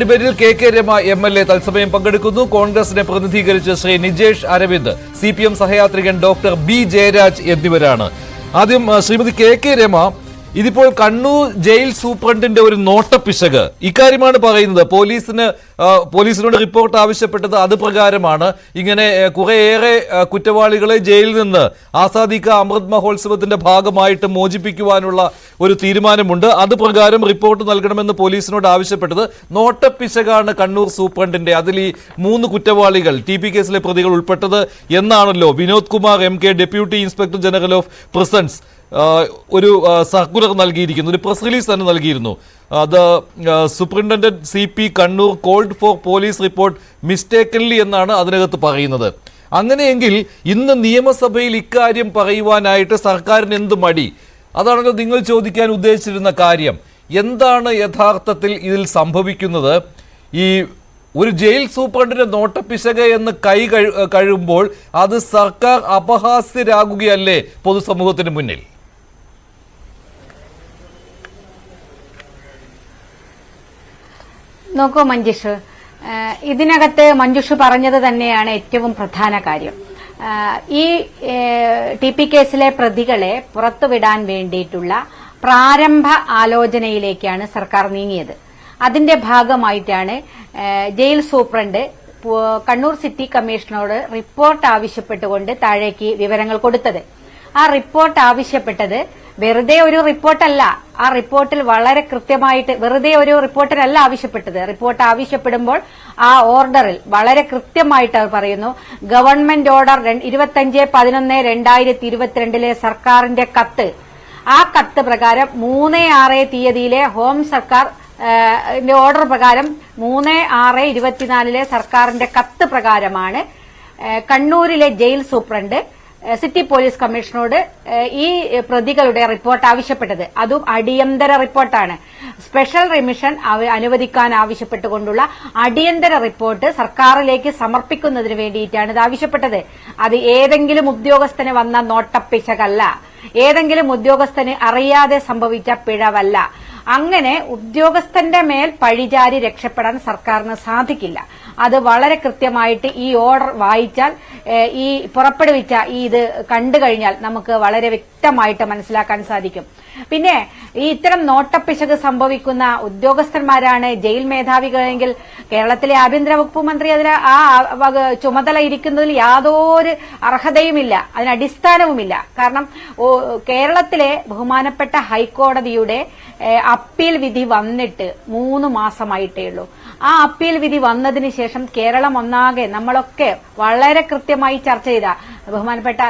ഡിബേറ്റിൽ K Rama MLA തത്സമയം പങ്കെടുക്കുന്നു. കോൺഗ്രസിനെ പ്രതിനിധീകരിച്ച് ശ്രീ നിജേഷ് അരവിന്ദ്, CPM സഹയാത്രികൻ ഡോക്ടർ B ജയരാജ് എന്നിവരാണ്. ആദ്യം ശ്രീമതി കെ രമ, ഇതിപ്പോൾ കണ്ണൂർ ജയിൽ സൂപ്രണ്ടിന്റെ ഒരു നോട്ടപ്പിശക് ഇക്കാര്യമാണ് പറയുന്നത്. പോലീസിനോട് റിപ്പോർട്ട് ആവശ്യപ്പെട്ടത് അത് പ്രകാരമാണ്. ഇങ്ങനെ കുറേയേറെ കുറ്റവാളികളെ ജയിലിൽ നിന്ന് ആസാദി കാ അമൃത് മഹോത്സവത്തിന്റെ ഭാഗമായിട്ട് മോചിപ്പിക്കുവാനുള്ള ഒരു തീരുമാനമുണ്ട്. അത് പ്രകാരം റിപ്പോർട്ട് നൽകണമെന്ന് പോലീസിനോട് ആവശ്യപ്പെട്ടത് നോട്ടപ്പിശകാണ് കണ്ണൂർ സൂപ്രണ്ടിന്റെ. അതിൽ ഈ 3 കുറ്റവാളികൾ TP കേസിലെ പ്രതികൾ ഉൾപ്പെട്ടത് എന്നാണല്ലോ Vinod Kumar MK, deputy inspector general of prisons ഒരു സർക്കുലർ നൽകിയിരിക്കുന്നു, ഒരു പ്രസ് റിലീസ് തന്നെ നൽകിയിരുന്നു. Superintendent CP Kannur called for police report mistakenly എന്നാണ് അതിനകത്ത് പറയുന്നത്. അങ്ങനെയെങ്കിൽ ഇന്ന് നിയമസഭയിൽ ഇക്കാര്യം പറയുവാനായിട്ട് സർക്കാരിന് എന്ത് മടി? അതാണല്ലോ നിങ്ങൾ ചോദിക്കാൻ ഉദ്ദേശിച്ചിരുന്ന കാര്യം. എന്താണ് യഥാർത്ഥത്തിൽ ഇതിൽ സംഭവിക്കുന്നത്? ഈ ഒരു ജയിൽ സൂപ്രണ്ടിന്റെ നോട്ടപ്പിശക എന്ന് കഴുകുമ്പോൾ അത് സർക്കാർ അപഹാസ്യരാകുകയല്ലേ പൊതുസമൂഹത്തിന് മുന്നിൽ? നോക്കൂ മഞ്ജുഷ്, ഇതിനകത്ത് മഞ്ജുഷ് പറഞ്ഞത് തന്നെയാണ് ഏറ്റവും പ്രധാന കാര്യം. ഈ TP കേസിലെ പ്രതികളെ പുറത്തുവിടാൻ വേണ്ടിയിട്ടുള്ള പ്രാരംഭ ആലോചനയിലേക്കാണ് സർക്കാർ നീങ്ങിയത്. അതിന്റെ ഭാഗമായിട്ടാണ് ജയിൽ സൂപ്രണ്ട് കണ്ണൂർ സിറ്റി കമ്മീഷണറോട് റിപ്പോർട്ട് ആവശ്യപ്പെട്ടുകൊണ്ട് താഴേക്ക് വിവരങ്ങൾ കൊടുത്തത്. ആ റിപ്പോർട്ട് ആവശ്യപ്പെട്ടത് വെറുതെ ഒരു റിപ്പോർട്ടല്ല. ആ റിപ്പോർട്ടിൽ വളരെ കൃത്യമായിട്ട് വെറുതെ ഒരു റിപ്പോർട്ടിനല്ല ആവശ്യപ്പെട്ടത്. റിപ്പോർട്ട് ആവശ്യപ്പെടുമ്പോൾ ആ ഓർഡറിൽ വളരെ കൃത്യമായിട്ട് അവർ പറയുന്നു, ഗവൺമെന്റ് ഓർഡർ 25/11/2022 സർക്കാരിന്റെ കത്ത്, ആ കത്ത് പ്രകാരം 3/6 തീയതിയിലെ ഹോം സർക്കാർ ഓർഡർ പ്രകാരം 3/6/24 സർക്കാരിന്റെ കത്ത് പ്രകാരമാണ് കണ്ണൂരിലെ ജയിൽ സൂപ്രണ്ട് സിറ്റി പോലീസ് കമ്മീഷണറോട് ഈ പ്രതികളുടെ റിപ്പോർട്ട് ആവശ്യപ്പെട്ടത്. അതും അടിയന്തര റിപ്പോർട്ടാണ്. സ്പെഷ്യൽ റിമിഷൻ അനുവദിക്കാൻ ആവശ്യപ്പെട്ടുകൊണ്ടുള്ള അടിയന്തര റിപ്പോർട്ട് സർക്കാരിലേക്ക് സമർപ്പിക്കുന്നതിന് വേണ്ടിയിട്ടാണ് ഇത് ആവശ്യപ്പെട്ടത്. അത് ഏതെങ്കിലും ഉദ്യോഗസ്ഥന് വന്ന നോട്ടപ്പിശകല്ല, ഏതെങ്കിലും ഉദ്യോഗസ്ഥന് അറിയാതെ സംഭവിച്ച പിഴവല്ല. അങ്ങനെ ഉദ്യോഗസ്ഥന്റെ മേൽ പഴിചാരി രക്ഷപ്പെടാൻ സർക്കാരിന് സാധിക്കില്ല. അത് വളരെ കൃത്യമായിട്ട് ഈ ഓർഡർ വായിച്ചാൽ, ഈ പുറപ്പെടുവിച്ച ഇത് കണ്ടു കഴിഞ്ഞാൽ നമുക്ക് വളരെ വ്യക്തമായിട്ട് മനസ്സിലാക്കാൻ സാധിക്കും. പിന്നെ ഈ ഇത്തരം നോട്ടപ്പിശക് സംഭവിക്കുന്ന ഉദ്യോഗസ്ഥന്മാരാണ് ജയിൽ മേധാവികളെങ്കിൽ കേരളത്തിലെ ആഭ്യന്തര വകുപ്പ് മന്ത്രി അതിൽ ആ ചുമതല ഇരിക്കുന്നതിൽ യാതൊരു അർഹതയുമില്ല, അതിന് അടിസ്ഥാനവുമില്ല. കാരണം കേരളത്തിലെ ബഹുമാനപ്പെട്ട ഹൈക്കോടതിയുടെ അപ്പീൽ വിധി വന്നിട്ട് 3 മാസമായിട്ടേ ഉള്ളൂ. ആ അപ്പീൽ വിധി വന്നതിന് ശേഷം കേരളം ഒന്നാകെ നമ്മളൊക്കെ വളരെ കൃത്യമായി ചർച്ച ചെയ്ത, ബഹുമാനപ്പെട്ട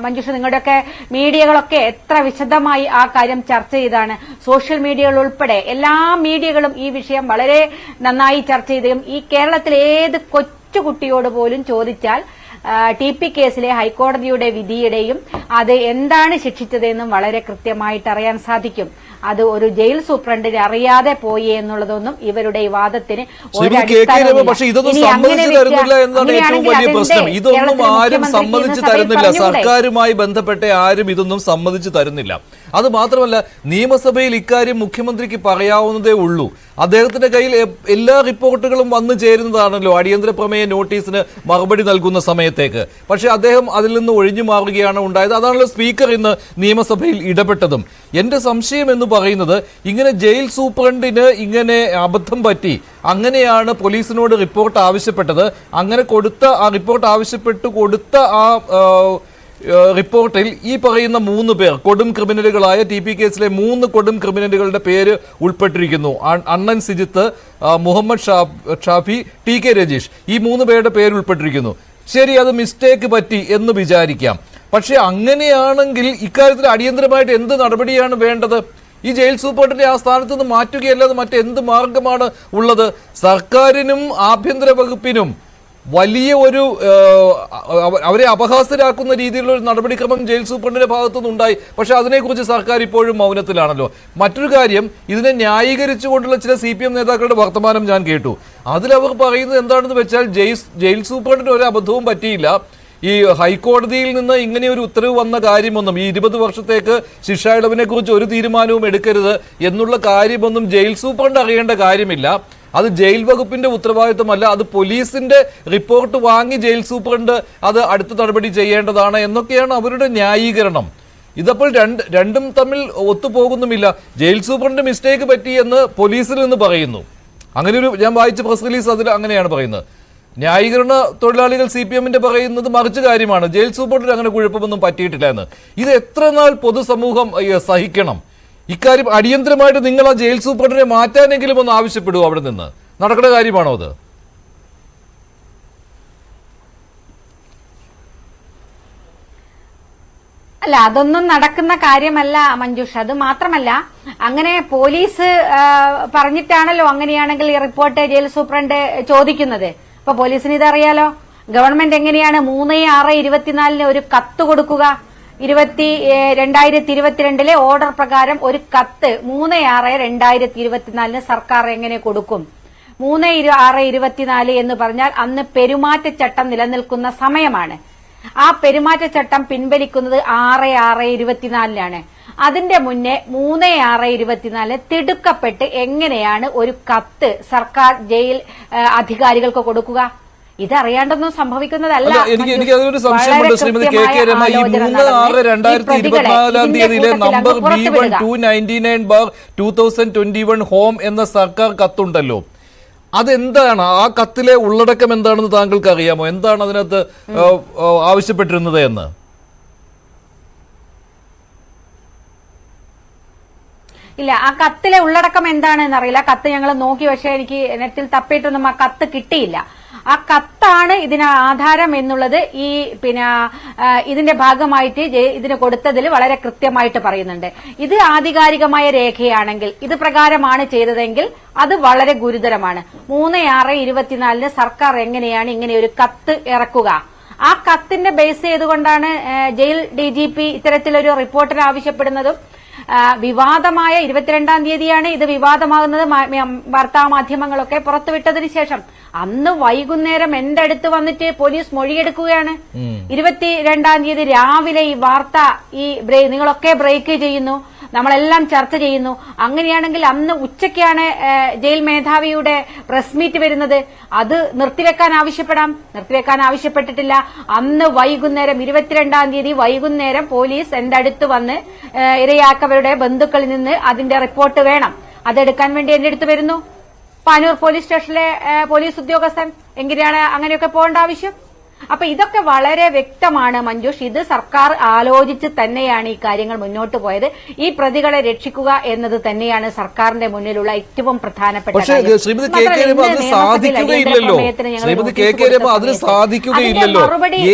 മഞ്ജുഷ നിങ്ങളുടെയൊക്കെ മീഡിയകളൊക്കെ എത്ര വിശദമായി ആ കാര്യം ചർച്ച ചെയ്താണ്. സോഷ്യൽ മീഡിയകൾ ഉൾപ്പെടെ എല്ലാ മീഡിയകളും ഈ വിഷയം വളരെ നന്നായി ചർച്ച ചെയ്തതും ഈ കേരളത്തിലെ ഏത് കൊച്ചുകുട്ടിയോട് പോലും ചോദിച്ചാൽ TP കേസിലെ ഹൈക്കോടതിയുടെ വിധിയുടെയും അത് എന്താണ് ശിക്ഷിച്ചതെന്നും വളരെ കൃത്യമായിട്ട് അറിയാൻ സാധിക്കും. അത് ഒരു ജയിൽ സൂപ്രണ്ടിനെ അറിയാതെ പോയി എന്നുള്ളതൊന്നും ഇവരുടെ ഈ വാദത്തിന് പക്ഷെ ഇതൊന്നും സമ്മതിച്ചു തരുന്നില്ല എന്നാണ് ഏറ്റവും വലിയ പ്രശ്നം. ഇതൊന്നും ആരും സമ്മതിച്ചു തരുന്നില്ല. സർക്കാരുമായി ബന്ധപ്പെട്ട ആരും ഇതൊന്നും സമ്മതിച്ചു തരുന്നില്ല. അത് മാത്രമല്ല, നിയമസഭയിൽ ഇക്കാര്യം മുഖ്യമന്ത്രിക്ക് പറയാവുന്നതേ ഉള്ളൂ. അദ്ദേഹത്തിന്റെ കയ്യിൽ എല്ലാ റിപ്പോർട്ടുകളും വന്നു ചേരുന്നതാണല്ലോ അടിയന്തര പ്രമേയ നോട്ടീസിന് മറുപടി നൽകുന്ന സമയത്തേക്ക്. പക്ഷെ അദ്ദേഹം അതിൽ നിന്ന് ഒഴിഞ്ഞു മാറുകയാണ് ഉണ്ടായത്. അതാണല്ലോ സ്പീക്കർ ഇന്ന് നിയമസഭയിൽ ഇടപെട്ടതും. എന്റെ സംശയം എന്ന് പറയുന്നത്, ഇങ്ങനെ ജയിൽ സൂപ്രണ്ടിന് ഇങ്ങനെ അബദ്ധം പറ്റി, അങ്ങനെയാണ് പോലീസിനോട് റിപ്പോർട്ട് ആവശ്യപ്പെട്ടത്. അങ്ങനെ കൊടുത്ത ആ റിപ്പോർട്ട് ആവശ്യപ്പെട്ടു കൊടുത്ത ആ റിപ്പോർട്ടിൽ ഈ പറയുന്ന 3 പേർ കൊടും ക്രിമിനലുകളായ TP കേസിലെ 3 കൊടും ക്രിമിനലുകളുടെ പേര് ഉൾപ്പെട്ടിരിക്കുന്നു. അണ്ണൻ സിജിത്ത്, മുഹമ്മദ് ഷാഫി, TK രജീഷ്, ഈ 3 പേരുടെ പേര് ഉൾപ്പെട്ടിരിക്കുന്നു. ശരി, അത് മിസ്റ്റേക്ക് പറ്റി എന്ന് വിചാരിക്കാം. പക്ഷെ അങ്ങനെയാണെങ്കിൽ ഇക്കാര്യത്തിൽ അടിയന്തരമായിട്ട് എന്ത് നടപടിയാണ് വേണ്ടത്? ഈ ജയിൽ സൂപ്രണ്ടിനെ ആ സ്ഥാനത്ത് നിന്ന് മാറ്റുകയല്ലാതെ മറ്റെന്ത് മാർഗമാണ് ഉള്ളത്? സർക്കാരിനും ആഭ്യന്തര വകുപ്പിനും വലിയ ഒരു അവരെ അപഹാസ്യരാക്കുന്ന രീതിയിലുള്ള ഒരു നടപടിക്രമം ജയിൽ സൂപ്രണ്ടിന്റെ ഭാഗത്തുനിന്ന് ഉണ്ടായി. പക്ഷെ അതിനെക്കുറിച്ച് സർക്കാർ ഇപ്പോഴും മൗനത്തിലാണല്ലോ. മറ്റൊരു കാര്യം, ഇതിനെ ന്യായീകരിച്ചുകൊണ്ടുള്ള ചില CPM നേതാക്കളുടെ വർത്തമാനം ഞാൻ കേട്ടു. അതിലവർ പറയുന്നത് എന്താണെന്ന് വെച്ചാൽ, ജയിൽ സൂപ്രണ്ടിന് ഒരു അബദ്ധവും പറ്റിയില്ല. ഈ ഹൈക്കോടതിയിൽ നിന്ന് ഇങ്ങനെ ഒരു ഉത്തരവ് വന്ന കാര്യമൊന്നും, ഈ 20 വർഷത്തേക്ക് ശിക്ഷാ ഇളവിനെ കുറിച്ച് ഒരു തീരുമാനവും എടുക്കരുത് എന്നുള്ള കാര്യമൊന്നും ജയിൽ സൂപ്രണ്ട് അറിയേണ്ട കാര്യമില്ല. അത് ജയിൽ വകുപ്പിന്റെ ഉത്തരവാദിത്വമല്ല, അത് പോലീസിന്റെ റിപ്പോർട്ട് വാങ്ങി ജയിൽ സൂപ്രണ്ട് അത് അടുത്ത നടപടി ചെയ്യേണ്ടതാണ് എന്നൊക്കെയാണ് അവരുടെ ന്യായീകരണം. ഇതപ്പോൾ രണ്ടും തമ്മിൽ ഒത്തുപോകുന്നുമില്ല. ജയിൽ സൂപ്രണ്ട് മിസ്റ്റേക്ക് പറ്റി എന്ന് പോലീസിൽ നിന്ന് പറയുന്നു. അങ്ങനെ ഒരു ഞാൻ വായിച്ച പ്രസ് റിലീസ് അതിൽ അങ്ങനെയാണ് പറയുന്നത്. ന്യായീകരണ തൊഴിലാളികൾ CPM-ന്റെ പറയുന്നത് മറിച്ച് കാര്യമാണ്, ജയിൽ സൂപ്രണ്ടിന് അങ്ങനെ കുഴപ്പമൊന്നും പറ്റിയിട്ടില്ല എന്ന്. ഇത് എത്ര നാൾ പൊതുസമൂഹം സഹിക്കണം? ഇക്കാര്യം അടിയന്തരമായിട്ട് നിങ്ങൾ ആ ജയിൽ സൂപ്രണ്ടിനെ മാറ്റാനെങ്കിലും ഒന്ന് ആവശ്യപ്പെടുവോ? അവിടെ നിന്ന് നടക്കുന്ന കാര്യമാണോ അത്? അല്ല, അതൊന്നും നടക്കുന്ന കാര്യമല്ല മഞ്ജുഷ. അത് മാത്രമല്ല, അങ്ങനെ പോലീസ് പറഞ്ഞിട്ടാണല്ലോ അങ്ങനെയാണെങ്കിൽ ഈ റിപ്പോർട്ട് ജയിൽ സൂപ്രണ്ട് ചോദിക്കുന്നത്. അപ്പൊ പോലീസിന് ഇതറിയാലോ. ഗവൺമെന്റ് എങ്ങനെയാണ് 3/6/24 ഒരു കത്ത് കൊടുക്കുക? 2022 ഓർഡർ പ്രകാരം ഒരു കത്ത് 3/6/2024 സർക്കാർ എങ്ങനെ കൊടുക്കും? 3/6/24 എന്ന് പറഞ്ഞാൽ അന്ന് പെരുമാറ്റച്ചട്ടം നിലനിൽക്കുന്ന സമയമാണ്. ആ പെരുമാറ്റച്ചട്ടം പിൻവലിക്കുന്നത് 6/6/24 അതിന്റെ മുന്നേ 3/6/24 തിടുക്കപ്പെട്ട് എങ്ങനെയാണ് ഒരു കത്ത് സർക്കാർ ജയിൽ അധികാരികൾക്ക് കൊടുക്കുക? ഇതറിയാണ്ടൊന്നും സംഭവിക്കുന്നതല്ല. എനിക്ക് അതൊരു സംശയമുണ്ട് ശ്രീമതി KK രമ. ഈ 3/6/2024 നമ്പർ B1299/2021 ഹോം എന്ന സർക്കാർ കത്തുണ്ടല്ലോ, അതെന്താണ്? ആ കത്തിലെ ഉള്ളടക്കം എന്താണെന്ന് താങ്കൾക്ക് അറിയാമോ? എന്താണ് അതിനകത്ത് ആവശ്യപ്പെട്ടിരുന്നത് എന്ന്? ഇല്ല, ആ കത്തിലെ ഉള്ളടക്കം എന്താണെന്ന് അറിയില്ല. കത്ത് ഞങ്ങൾ നോക്കി, പക്ഷെ എനിക്ക് നെറ്റിൽ തപ്പിയിട്ടൊന്നും ആ കത്ത് കിട്ടിയില്ല. ആ കത്താണ് ഇതിന് ആധാരം എന്നുള്ളത് ഈ ഇതിന്റെ ഭാഗമായിട്ട് ഇതിന് കൊടുത്തതിൽ വളരെ കൃത്യമായിട്ട് പറയുന്നുണ്ട്. ഇത് ആധികാരികമായ രേഖയാണെങ്കിൽ, ഇത് പ്രകാരമാണ് ചെയ്തതെങ്കിൽ അത് വളരെ ഗുരുതരമാണ്. 3/6/24 സർക്കാർ എങ്ങനെയാണ് ഇങ്ങനെ ഒരു കത്ത് ഇറക്കുക? ആ കത്തിന്റെ ബേസ് ചെയ്തുകൊണ്ടാണ് ജയിൽ DGP ഇത്തരത്തിലൊരു റിപ്പോർട്ടിന് ആവശ്യപ്പെടുന്നതും. വിവാദമായ 22-ാം തീയതിയാണ് ഇത് വിവാദമാകുന്നത്. വാർത്താ മാധ്യമങ്ങളൊക്കെ പുറത്തുവിട്ടതിന് ശേഷം അന്ന് വൈകുന്നേരം എന്റെ അടുത്ത് വന്നിട്ട് പോലീസ് മൊഴിയെടുക്കുകയാണ്. 22-ാം തീയതി രാവിലെ ഈ വാർത്ത നിങ്ങളൊക്കെ ബ്രേക്ക് ചെയ്യുന്നു, നമ്മളെല്ലാം ചർച്ച ചെയ്യുന്നു. അങ്ങനെയാണെങ്കിൽ അന്ന് ഉച്ചയ്ക്കാണ് ജയിൽ മേധാവിയുടെ പ്രസ് മീറ്റ് വരുന്നത്. അത് നിർത്തിവെക്കാൻ ആവശ്യപ്പെട്ടിട്ടില്ല. അന്ന് വൈകുന്നേരം 22-ാം തീയതി വൈകുന്നേരം പോലീസ് എന്റെ അടുത്ത് വന്ന് ഇരയാക്കവരുടെ ബന്ധുക്കളിൽ നിന്ന് അതിന്റെ റിപ്പോർട്ട് വേണം, അതെടുക്കാൻ വേണ്ടി എന്റെ അടുത്ത് വരുന്നു. പാനൂർ പോലീസ് സ്റ്റേഷനിലെ പോലീസ് ഉദ്യോഗസ്ഥൻ. എങ്ങനെയാണ് അങ്ങനെയൊക്കെ പോകേണ്ട ആവശ്യം? അപ്പൊ ഇതൊക്കെ വളരെ വ്യക്തമാണ് മഞ്ജുഷ്. ഇത് സർക്കാർ ആലോചിച്ച് തന്നെയാണ് ഈ കാര്യങ്ങൾ മുന്നോട്ട് പോയത്. ഈ പ്രതികളെ രക്ഷിക്കുക എന്നത് തന്നെയാണ് സർക്കാരിന്റെ മുന്നിലുള്ള ഏറ്റവും പ്രധാനപ്പെട്ട കാര്യം.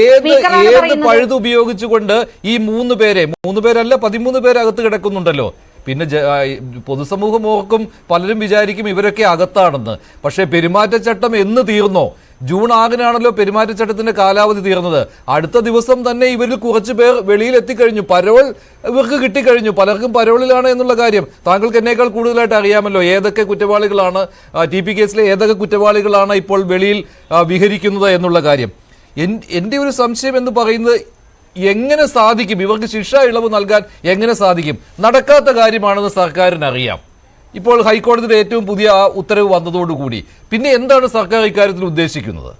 ഏത് പഴുത് ഉപയോഗിച്ചുകൊണ്ട് ഈ 3 പേരല്ല 13 പേര് അകത്ത് കിടക്കുന്നുണ്ടല്ലോ. പിന്നെ പൊതുസമൂഹം ഓർക്കും, പലരും വിചാരിക്കും ഇവരൊക്കെ അകത്താണെന്ന്. പക്ഷേ പെരുമാറ്റച്ചട്ടം എന്ന് തീർന്നോ? ജൂൺ 6-നാണല്ലോ പെരുമാറ്റച്ചട്ടത്തിന്റെ കാലാവധി തീർന്നത്. അടുത്ത ദിവസം തന്നെ ഇവരിൽ കുറച്ചു പേർ വെളിയിൽ എത്തിക്കഴിഞ്ഞു. പരോൾ ഇവർക്ക് കിട്ടിക്കഴിഞ്ഞു. പലർക്കും പരോളിലാണ് എന്നുള്ള കാര്യം താങ്കൾക്ക് എന്നേക്കാൾ കൂടുതലായിട്ട് അറിയാമല്ലോ. ഏതൊക്കെ കുറ്റവാളികളാണ് TP കേസിലെ ഏതൊക്കെ കുറ്റവാളികളാണ് ഇപ്പോൾ വെളിയിൽ വിഹരിക്കുന്നത് എന്നുള്ള കാര്യം. എൻ്റെ ഒരു സംശയം എന്ന് പറയുന്നത്, എങ്ങനെ സാധിക്കും ഇവർക്ക് ശിക്ഷ ഇളവ് നൽകാൻ? എങ്ങനെ സാധിക്കും? നടക്കാത്ത കാര്യമാണെന്ന് സർക്കാരിന് അറിയാം. ഇപ്പോൾ ഹൈക്കോടതിയുടെ ഏറ്റവും പുതിയ ഉത്തരവ് വന്നതോടുകൂടി പിന്നെ എന്താണ് സർക്കാർ ഇക്കാര്യത്തിൽ ഉദ്ദേശിക്കുന്നത്?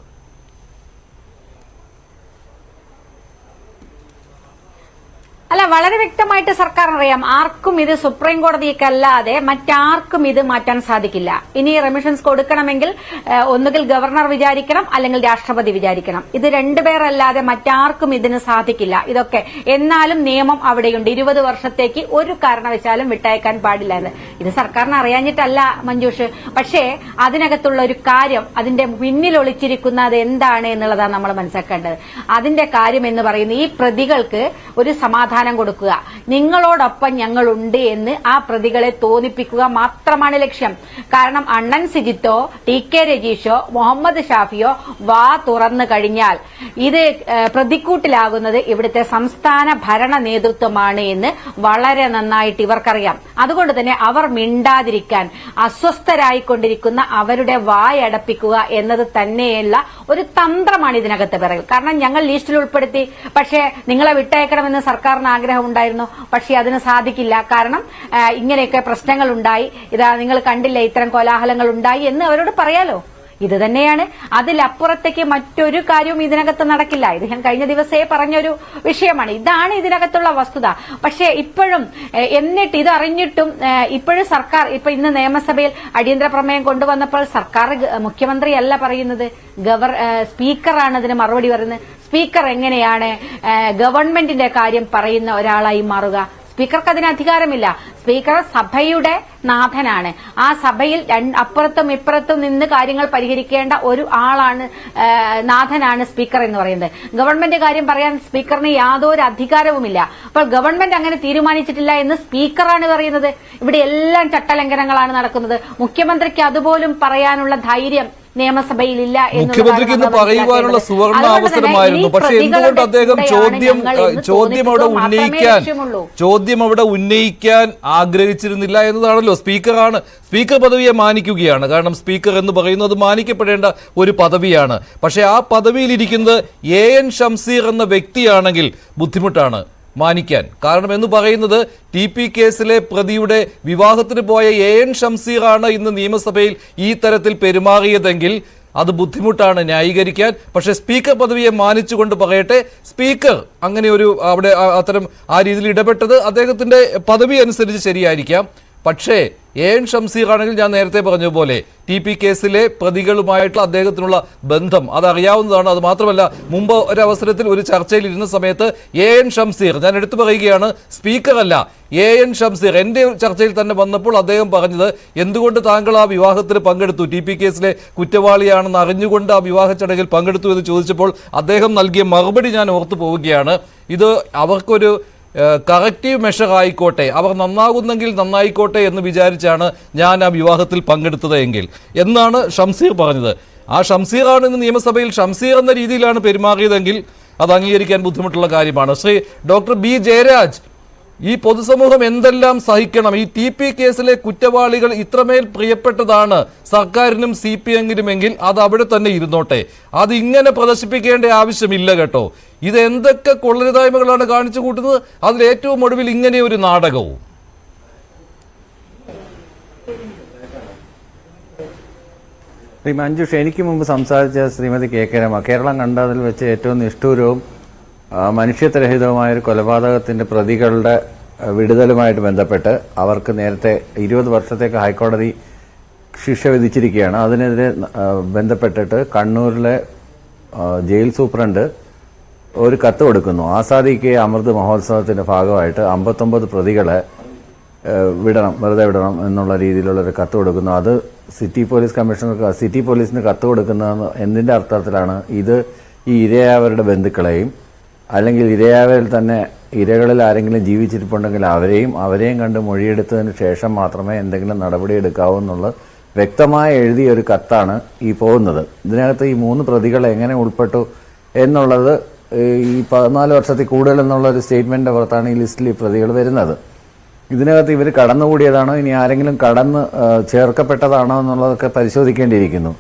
അല്ല, വളരെ വ്യക്തമായിട്ട് സർക്കാർ അറിയാം. ആർക്കും ഇത് സുപ്രീം കോടതിക്കല്ലാതെ മറ്റാർക്കും ഇത് മാറ്റാൻ സാധിക്കില്ല. ഇനി റെമിഷൻസ് കൊടുക്കണമെങ്കിൽ ഒന്നുകിൽ ഗവർണർ വിചാരിക്കണം, അല്ലെങ്കിൽ രാഷ്ട്രപതി വിചാരിക്കണം. ഇത് രണ്ടുപേരല്ലാതെ മറ്റാർക്കും ഇതിന് സാധിക്കില്ല. ഇതൊക്കെ എന്നാലും നിയമം അവിടെയുണ്ട്. 20 വർഷത്തേക്ക് ഒരു കാരണവശാലും വിട്ടയക്കാൻ പാടില്ല എന്ന്. ഇത് സർക്കാരിന് അറിയാഞ്ഞിട്ടല്ല മഞ്ജുഷ്. പക്ഷേ അതിനകത്തുള്ള ഒരു കാര്യം, അതിന്റെ പിന്നിൽ ഒളിച്ചിരിക്കുന്നത് എന്താണ് എന്നുള്ളതാണ് നമ്മൾ മനസ്സിലാക്കേണ്ടത്. അതിന്റെ കാര്യം എന്ന് പറയുന്നത്, ഈ പ്രതികൾക്ക് ഒരു സമാധാനം കൊടുക്കുക, നിങ്ങളോടൊപ്പം ഞങ്ങളുണ്ട് എന്ന് ആ പ്രതികളെ തോന്നിപ്പിക്കുക മാത്രമാണ് ലക്ഷ്യം. കാരണം അണ്ണൻ സിജിത്തോ TK രജീഷോ മുഹമ്മദ് ഷാഫിയോ വാ തുറന്നു കഴിഞ്ഞാൽ ഇത് പ്രതിക്കൂട്ടിലാകുന്നത് ഇവിടുത്തെ സംസ്ഥാന ഭരണ നേതൃത്വമാണ് എന്ന് വളരെ നന്നായിട്ട് ഇവർക്കറിയാം. അതുകൊണ്ട് തന്നെ അവർ മിണ്ടാതിരിക്കാൻ, അസ്വസ്ഥരായിക്കൊണ്ടിരിക്കുന്ന അവരുടെ വായടപ്പിക്കുക എന്നത് തന്നെയുള്ള ഒരു തന്ത്രമാണ് ഇതിനകത്ത് പറയുക. കാരണം ഞങ്ങൾ ലിസ്റ്റിൽ ഉൾപ്പെടുത്തി, പക്ഷേ നിങ്ങളെ വിട്ടയക്കണമെന്ന് സർക്കാരിന് ആഗ്രഹം ഉണ്ടായിരുന്നു. പക്ഷേ അതിന് സാധിക്കില്ല. കാരണം ഇങ്ങനെയൊക്കെ പ്രശ്നങ്ങൾ ഉണ്ടായി, ഇതാ നിങ്ങൾ കണ്ടില്ലേ ഇത്തരം കോലാഹലങ്ങൾ ഉണ്ടായി എന്ന് അവരോട് പറയാലോ. ഇത് തന്നെയാണ്. അതിലപ്പുറത്തേക്ക് മറ്റൊരു കാര്യവും ഇതിനകത്ത് നടക്കില്ല. ഇത് ഞാൻ കഴിഞ്ഞ ദിവസേ പറഞ്ഞൊരു വിഷയമാണ്. ഇതാണ് ഇതിനകത്തുള്ള വസ്തുത. പക്ഷേ ഇപ്പോഴും എന്നിട്ട് ഇതറിഞ്ഞിട്ടും ഇപ്പോഴും സർക്കാർ ഇന്ന് നിയമസഭയിൽ അടിയന്തര പ്രമേയം കൊണ്ടുവന്നപ്പോൾ സർക്കാർ മുഖ്യമന്ത്രിയല്ല പറയുന്നത്, സ്പീക്കറാണ് ഇതിന് മറുപടി പറയുന്നത്. സ്പീക്കർ എങ്ങനെയാണ് ഗവൺമെന്റിന്റെ കാര്യം പറയുന്ന ഒരാളായി മാറുക? സ്പീക്കർക്ക് അതിന് അധികാരമില്ല. സ്പീക്കർ സഭയുടെ നാഥനാണ്. ആ സഭയിൽ അപ്പുറത്തും ഇപ്പുറത്തും നിന്ന് കാര്യങ്ങൾ പരിഹരിക്കേണ്ട ഒരു ആളാണ്, നാഥനാണ് സ്പീക്കർ എന്ന് പറയുന്നത്. ഗവൺമെന്റ് കാര്യം പറയാൻ സ്പീക്കറിന് യാതൊരു അധികാരവുമില്ല. അപ്പോൾ ഗവൺമെന്റ് അങ്ങനെ തീരുമാനിച്ചിട്ടില്ല എന്ന് സ്പീക്കറാണ് പറയുന്നത്. ഇവിടെ എല്ലാം ചട്ടലംഘനങ്ങളാണ് നടക്കുന്നത്. മുഖ്യമന്ത്രിക്ക് അതുപോലും പറയാനുള്ള ധൈര്യം നിയമസഭയിൽ മുഖ്യമന്ത്രിക്ക് ഇന്ന് പറയുവാനുള്ള സുവർണ അവസരമായിരുന്നു. പക്ഷെ എന്തുകൊണ്ട് അദ്ദേഹം ചോദ്യം അവിടെ ഉന്നയിക്കാൻ ആഗ്രഹിച്ചിരുന്നില്ല എന്നതാണല്ലോ. സ്പീക്കർ പദവിയെ മാനിക്കുകയാണ്. കാരണം സ്പീക്കർ എന്ന് പറയുന്നത് മാനിക്കപ്പെടേണ്ട ഒരു പദവിയാണ്. പക്ഷെ ആ പദവിയിലിരിക്കുന്നത് AN ഷംസീർ എന്ന വ്യക്തിയാണെങ്കിൽ ബുദ്ധിമുട്ടാണ് മാനിക്കാൻ. കാരണം എന്ന് പറയുന്നത് TP കേസിലെ പ്രതിയുടെ വിവാഹത്തിന് പോയ AN ഷംസീറാണ് ഇന്ന് നിയമസഭയിൽ ഈ തരത്തിൽ പെരുമാറിയതെങ്കിൽ അത് ബുദ്ധിമുട്ടാണ് ന്യായീകരിക്കാൻ. പക്ഷെ സ്പീക്കർ പദവിയെ മാനിച്ചുകൊണ്ട് പറയട്ടെ, സ്പീക്കർ അങ്ങനെ ഒരു അവിടെ അത്തരം ആ രീതിയിൽ ഇടപെട്ടത് അദ്ദേഹത്തിന്റെ പദവി അനുസരിച്ച് ശരിയായിരിക്കാം. പക്ഷേ AN ഷംസീർ ആണെങ്കിൽ ഞാൻ നേരത്തെ പറഞ്ഞ പോലെ TP കേസിലെ പ്രതികളുമായിട്ടുള്ള അദ്ദേഹത്തിനുള്ള ബന്ധം അതറിയാവുന്നതാണ്. അത് മാത്രമല്ല, മുമ്പ് ഒരവസരത്തിൽ ഒരു ചർച്ചയിൽ ഇരുന്ന സമയത്ത് AN ഷംസീർ, ഞാൻ എടുത്തു പറയുകയാണ്, സ്പീക്കർ അല്ല, AN ഷംസീർ എന്റെ ചർച്ചയിൽ തന്നെ വന്നപ്പോൾ അദ്ദേഹം പറഞ്ഞത്, എന്തുകൊണ്ട് താങ്കൾ ആ വിവാഹത്തിന് പങ്കെടുത്തു, TP കേസിലെ കുറ്റവാളിയാണെന്ന് അറിഞ്ഞുകൊണ്ട് ആ വിവാഹ ചടങ്ങിൽ പങ്കെടുത്തു എന്ന് ചോദിച്ചപ്പോൾ അദ്ദേഹം നൽകിയ മറുപടി ഞാൻ ഓർത്തു പോവുകയാണ്. ഇത് അവർക്കൊരു കറക്റ്റീവ് മെഷർ ആയിക്കോട്ടെ, അവർ നന്നാകുന്നെങ്കിൽ നന്നായിക്കോട്ടെ എന്ന് വിചാരിച്ചാണ് ഞാൻ ആ വിവാഹത്തിൽ പങ്കെടുത്തത് എങ്കിൽ എന്നാണ് ഷംസീർ പറഞ്ഞത്. ആ ഷംസീറാണ് ഇന്ന് നിയമസഭയിൽ ഷംസീർ എന്ന രീതിയിലാണ് പെരുമാറിയതെങ്കിൽ അത് അംഗീകരിക്കാൻ ബുദ്ധിമുട്ടുള്ള കാര്യമാണ്. ശ്രീ ഡോക്ടർ B ജയരാജ്, ഈ പൊതുസമൂഹം എന്തെല്ലാം സഹിക്കണം? ഈ TP കേസിലെ കുറ്റവാളികൾ ഇത്രമേൽ പ്രിയപ്പെട്ടതാണ് സർക്കാരിനും CPM-നുമെങ്കിൽ അത് അവിടെ തന്നെ ഇരുന്നോട്ടെ. അത് ഇങ്ങനെ പ്രദർശിപ്പിക്കേണ്ട ആവശ്യമില്ല കേട്ടോ. ഇത് എന്തൊക്കെ കൊള്ളരുതായ്മകളാണ് കാണിച്ചു കൂട്ടുന്നത്. അതിൽ ഏറ്റവും ഒടുവിൽ ഇങ്ങനെ ഒരു നാടകവും. ശ്രീ മഞ്ജുഷ്, എനിക്ക് മുമ്പ് സംസാരിച്ച ശ്രീമതി KK രമ, കേരളം കണ്ടതിൽ വെച്ച് ഏറ്റവും നിഷ്ഠൂരവും മനുഷ്യത്വരഹിതവുമായ ഒരു കൊലപാതകത്തിന്റെ പ്രതികളുടെ വിടുതലുമായിട്ട് ബന്ധപ്പെട്ട് അവർക്ക് നേരത്തെ 20 വർഷത്തേക്ക് ഹൈക്കോടതി ശിക്ഷ വിധിച്ചിരിക്കുകയാണ്. അതിനെതിരെ ബന്ധപ്പെട്ടിട്ട് കണ്ണൂരിലെ ജയിൽ സൂപ്രണ്ട് ഒരു കത്ത് കൊടുക്കുന്നു. ആസാദിക്ക് അമൃത് മഹോത്സവത്തിന്റെ ഭാഗമായിട്ട് 59 പ്രതികളെ വെറുതെ വിടണം എന്നുള്ള രീതിയിലുള്ള ഒരു കത്ത് കൊടുക്കുന്നു. അത് സിറ്റി പോലീസ് കമ്മീഷണർക്ക്, സിറ്റി പോലീസിന് കത്ത് കൊടുക്കുന്നത് എന്തിന്റെ അർത്ഥത്തിലാണ്? ഇത് ഈ ഇരയായവരുടെ ബന്ധുക്കളെയും അല്ലെങ്കിൽ ഇരയായവരിൽ തന്നെ ഇരകളിൽ ആരെങ്കിലും ജീവിച്ചിരിപ്പുണ്ടെങ്കിൽ അവരെയും കണ്ട് മൊഴിയെടുത്തതിന് ശേഷം മാത്രമേ എന്തെങ്കിലും നടപടി എടുക്കാവൂ എന്നുള്ള വ്യക്തമായി എഴുതിയ ഒരു കത്താണ് ഈ പോകുന്നത്. ഇതിനകത്ത് ഈ 3 പ്രതികൾ എങ്ങനെ ഉൾപ്പെട്ടു എന്നുള്ളത് ഈ 14 വർഷത്തിൽ കൂടുതൽ എന്നുള്ള ഒരു സ്റ്റേറ്റ്മെന്റിന്റെ പുറത്താണ് ഈ ലിസ്റ്റിൽ ഈ പ്രതികൾ വരുന്നത്. ഇതിനകത്ത് ഇവർ കടന്നുകൂടിയതാണോ, ഇനി ആരെങ്കിലും കടന്ന് ചേർക്കപ്പെട്ടതാണോ എന്നുള്ളതൊക്കെ പരിശോധിക്കേണ്ടിയിരിക്കുന്നു.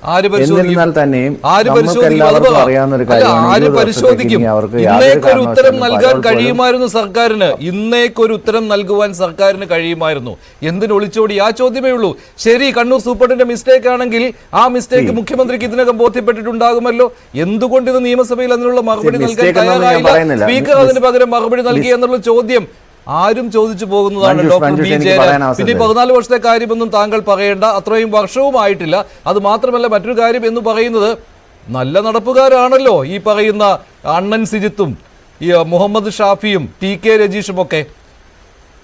എന്നിരുന്നാൽ തന്നെയും നമുക്ക് എല്ലാവർക്കും അറിയാവുന്ന ഒരു കാര്യമാണ്, അവർക്ക് ഇന്നേക്കൊരു ഉത്തരം നൽകാൻ കഴിയുമായിരുന്നു സർക്കാരിന്. ഇന്നേക്കൊരു ഉത്തരം നൽകുവാൻ സർക്കാരിന് കഴിയുമായിരുന്നു. എന്തിന് ഒളിച്ചോടി? ആ ചോദ്യമേ ഉള്ളൂ. ശരി, കണ്ണൂർ സൂപ്രണ്ടിന്റെ മിസ്റ്റേക്ക് ആണെങ്കിൽ ആ മിസ്റ്റേക്ക് മുഖ്യമന്ത്രിക്ക് ഇതിനകം ബോധ്യപ്പെട്ടിട്ടുണ്ടാകുമല്ലോ. എന്തുകൊണ്ട് ഇത് നിയമസഭയിൽ അതിനുള്ള മറുപടി നൽകാൻ തയ്യാറായില്ല? സ്പീക്കർ അതിന് പകരം മറുപടി നൽകി എന്നുള്ള ചോദ്യം ആരും ചോദിച്ചു പോകുന്നതാണ്. ഡോക്ടർ B ജയരാജ്, പിന്നെ 14 വർഷത്തെ കാര്യമൊന്നും താങ്കൾ പറയേണ്ട, അത്രയും വർഷവുമായിട്ടില്ല. അത് മാത്രമല്ല, മറ്റൊരു കാര്യം എന്ന് പറയുന്നത്, നല്ല നടപ്പുകാരാണല്ലോ ഈ പറയുന്ന അണ്ണൻ സിജിത്തും ഈ മുഹമ്മദ് ഷാഫിയും TK രജീഷും ഒക്കെ.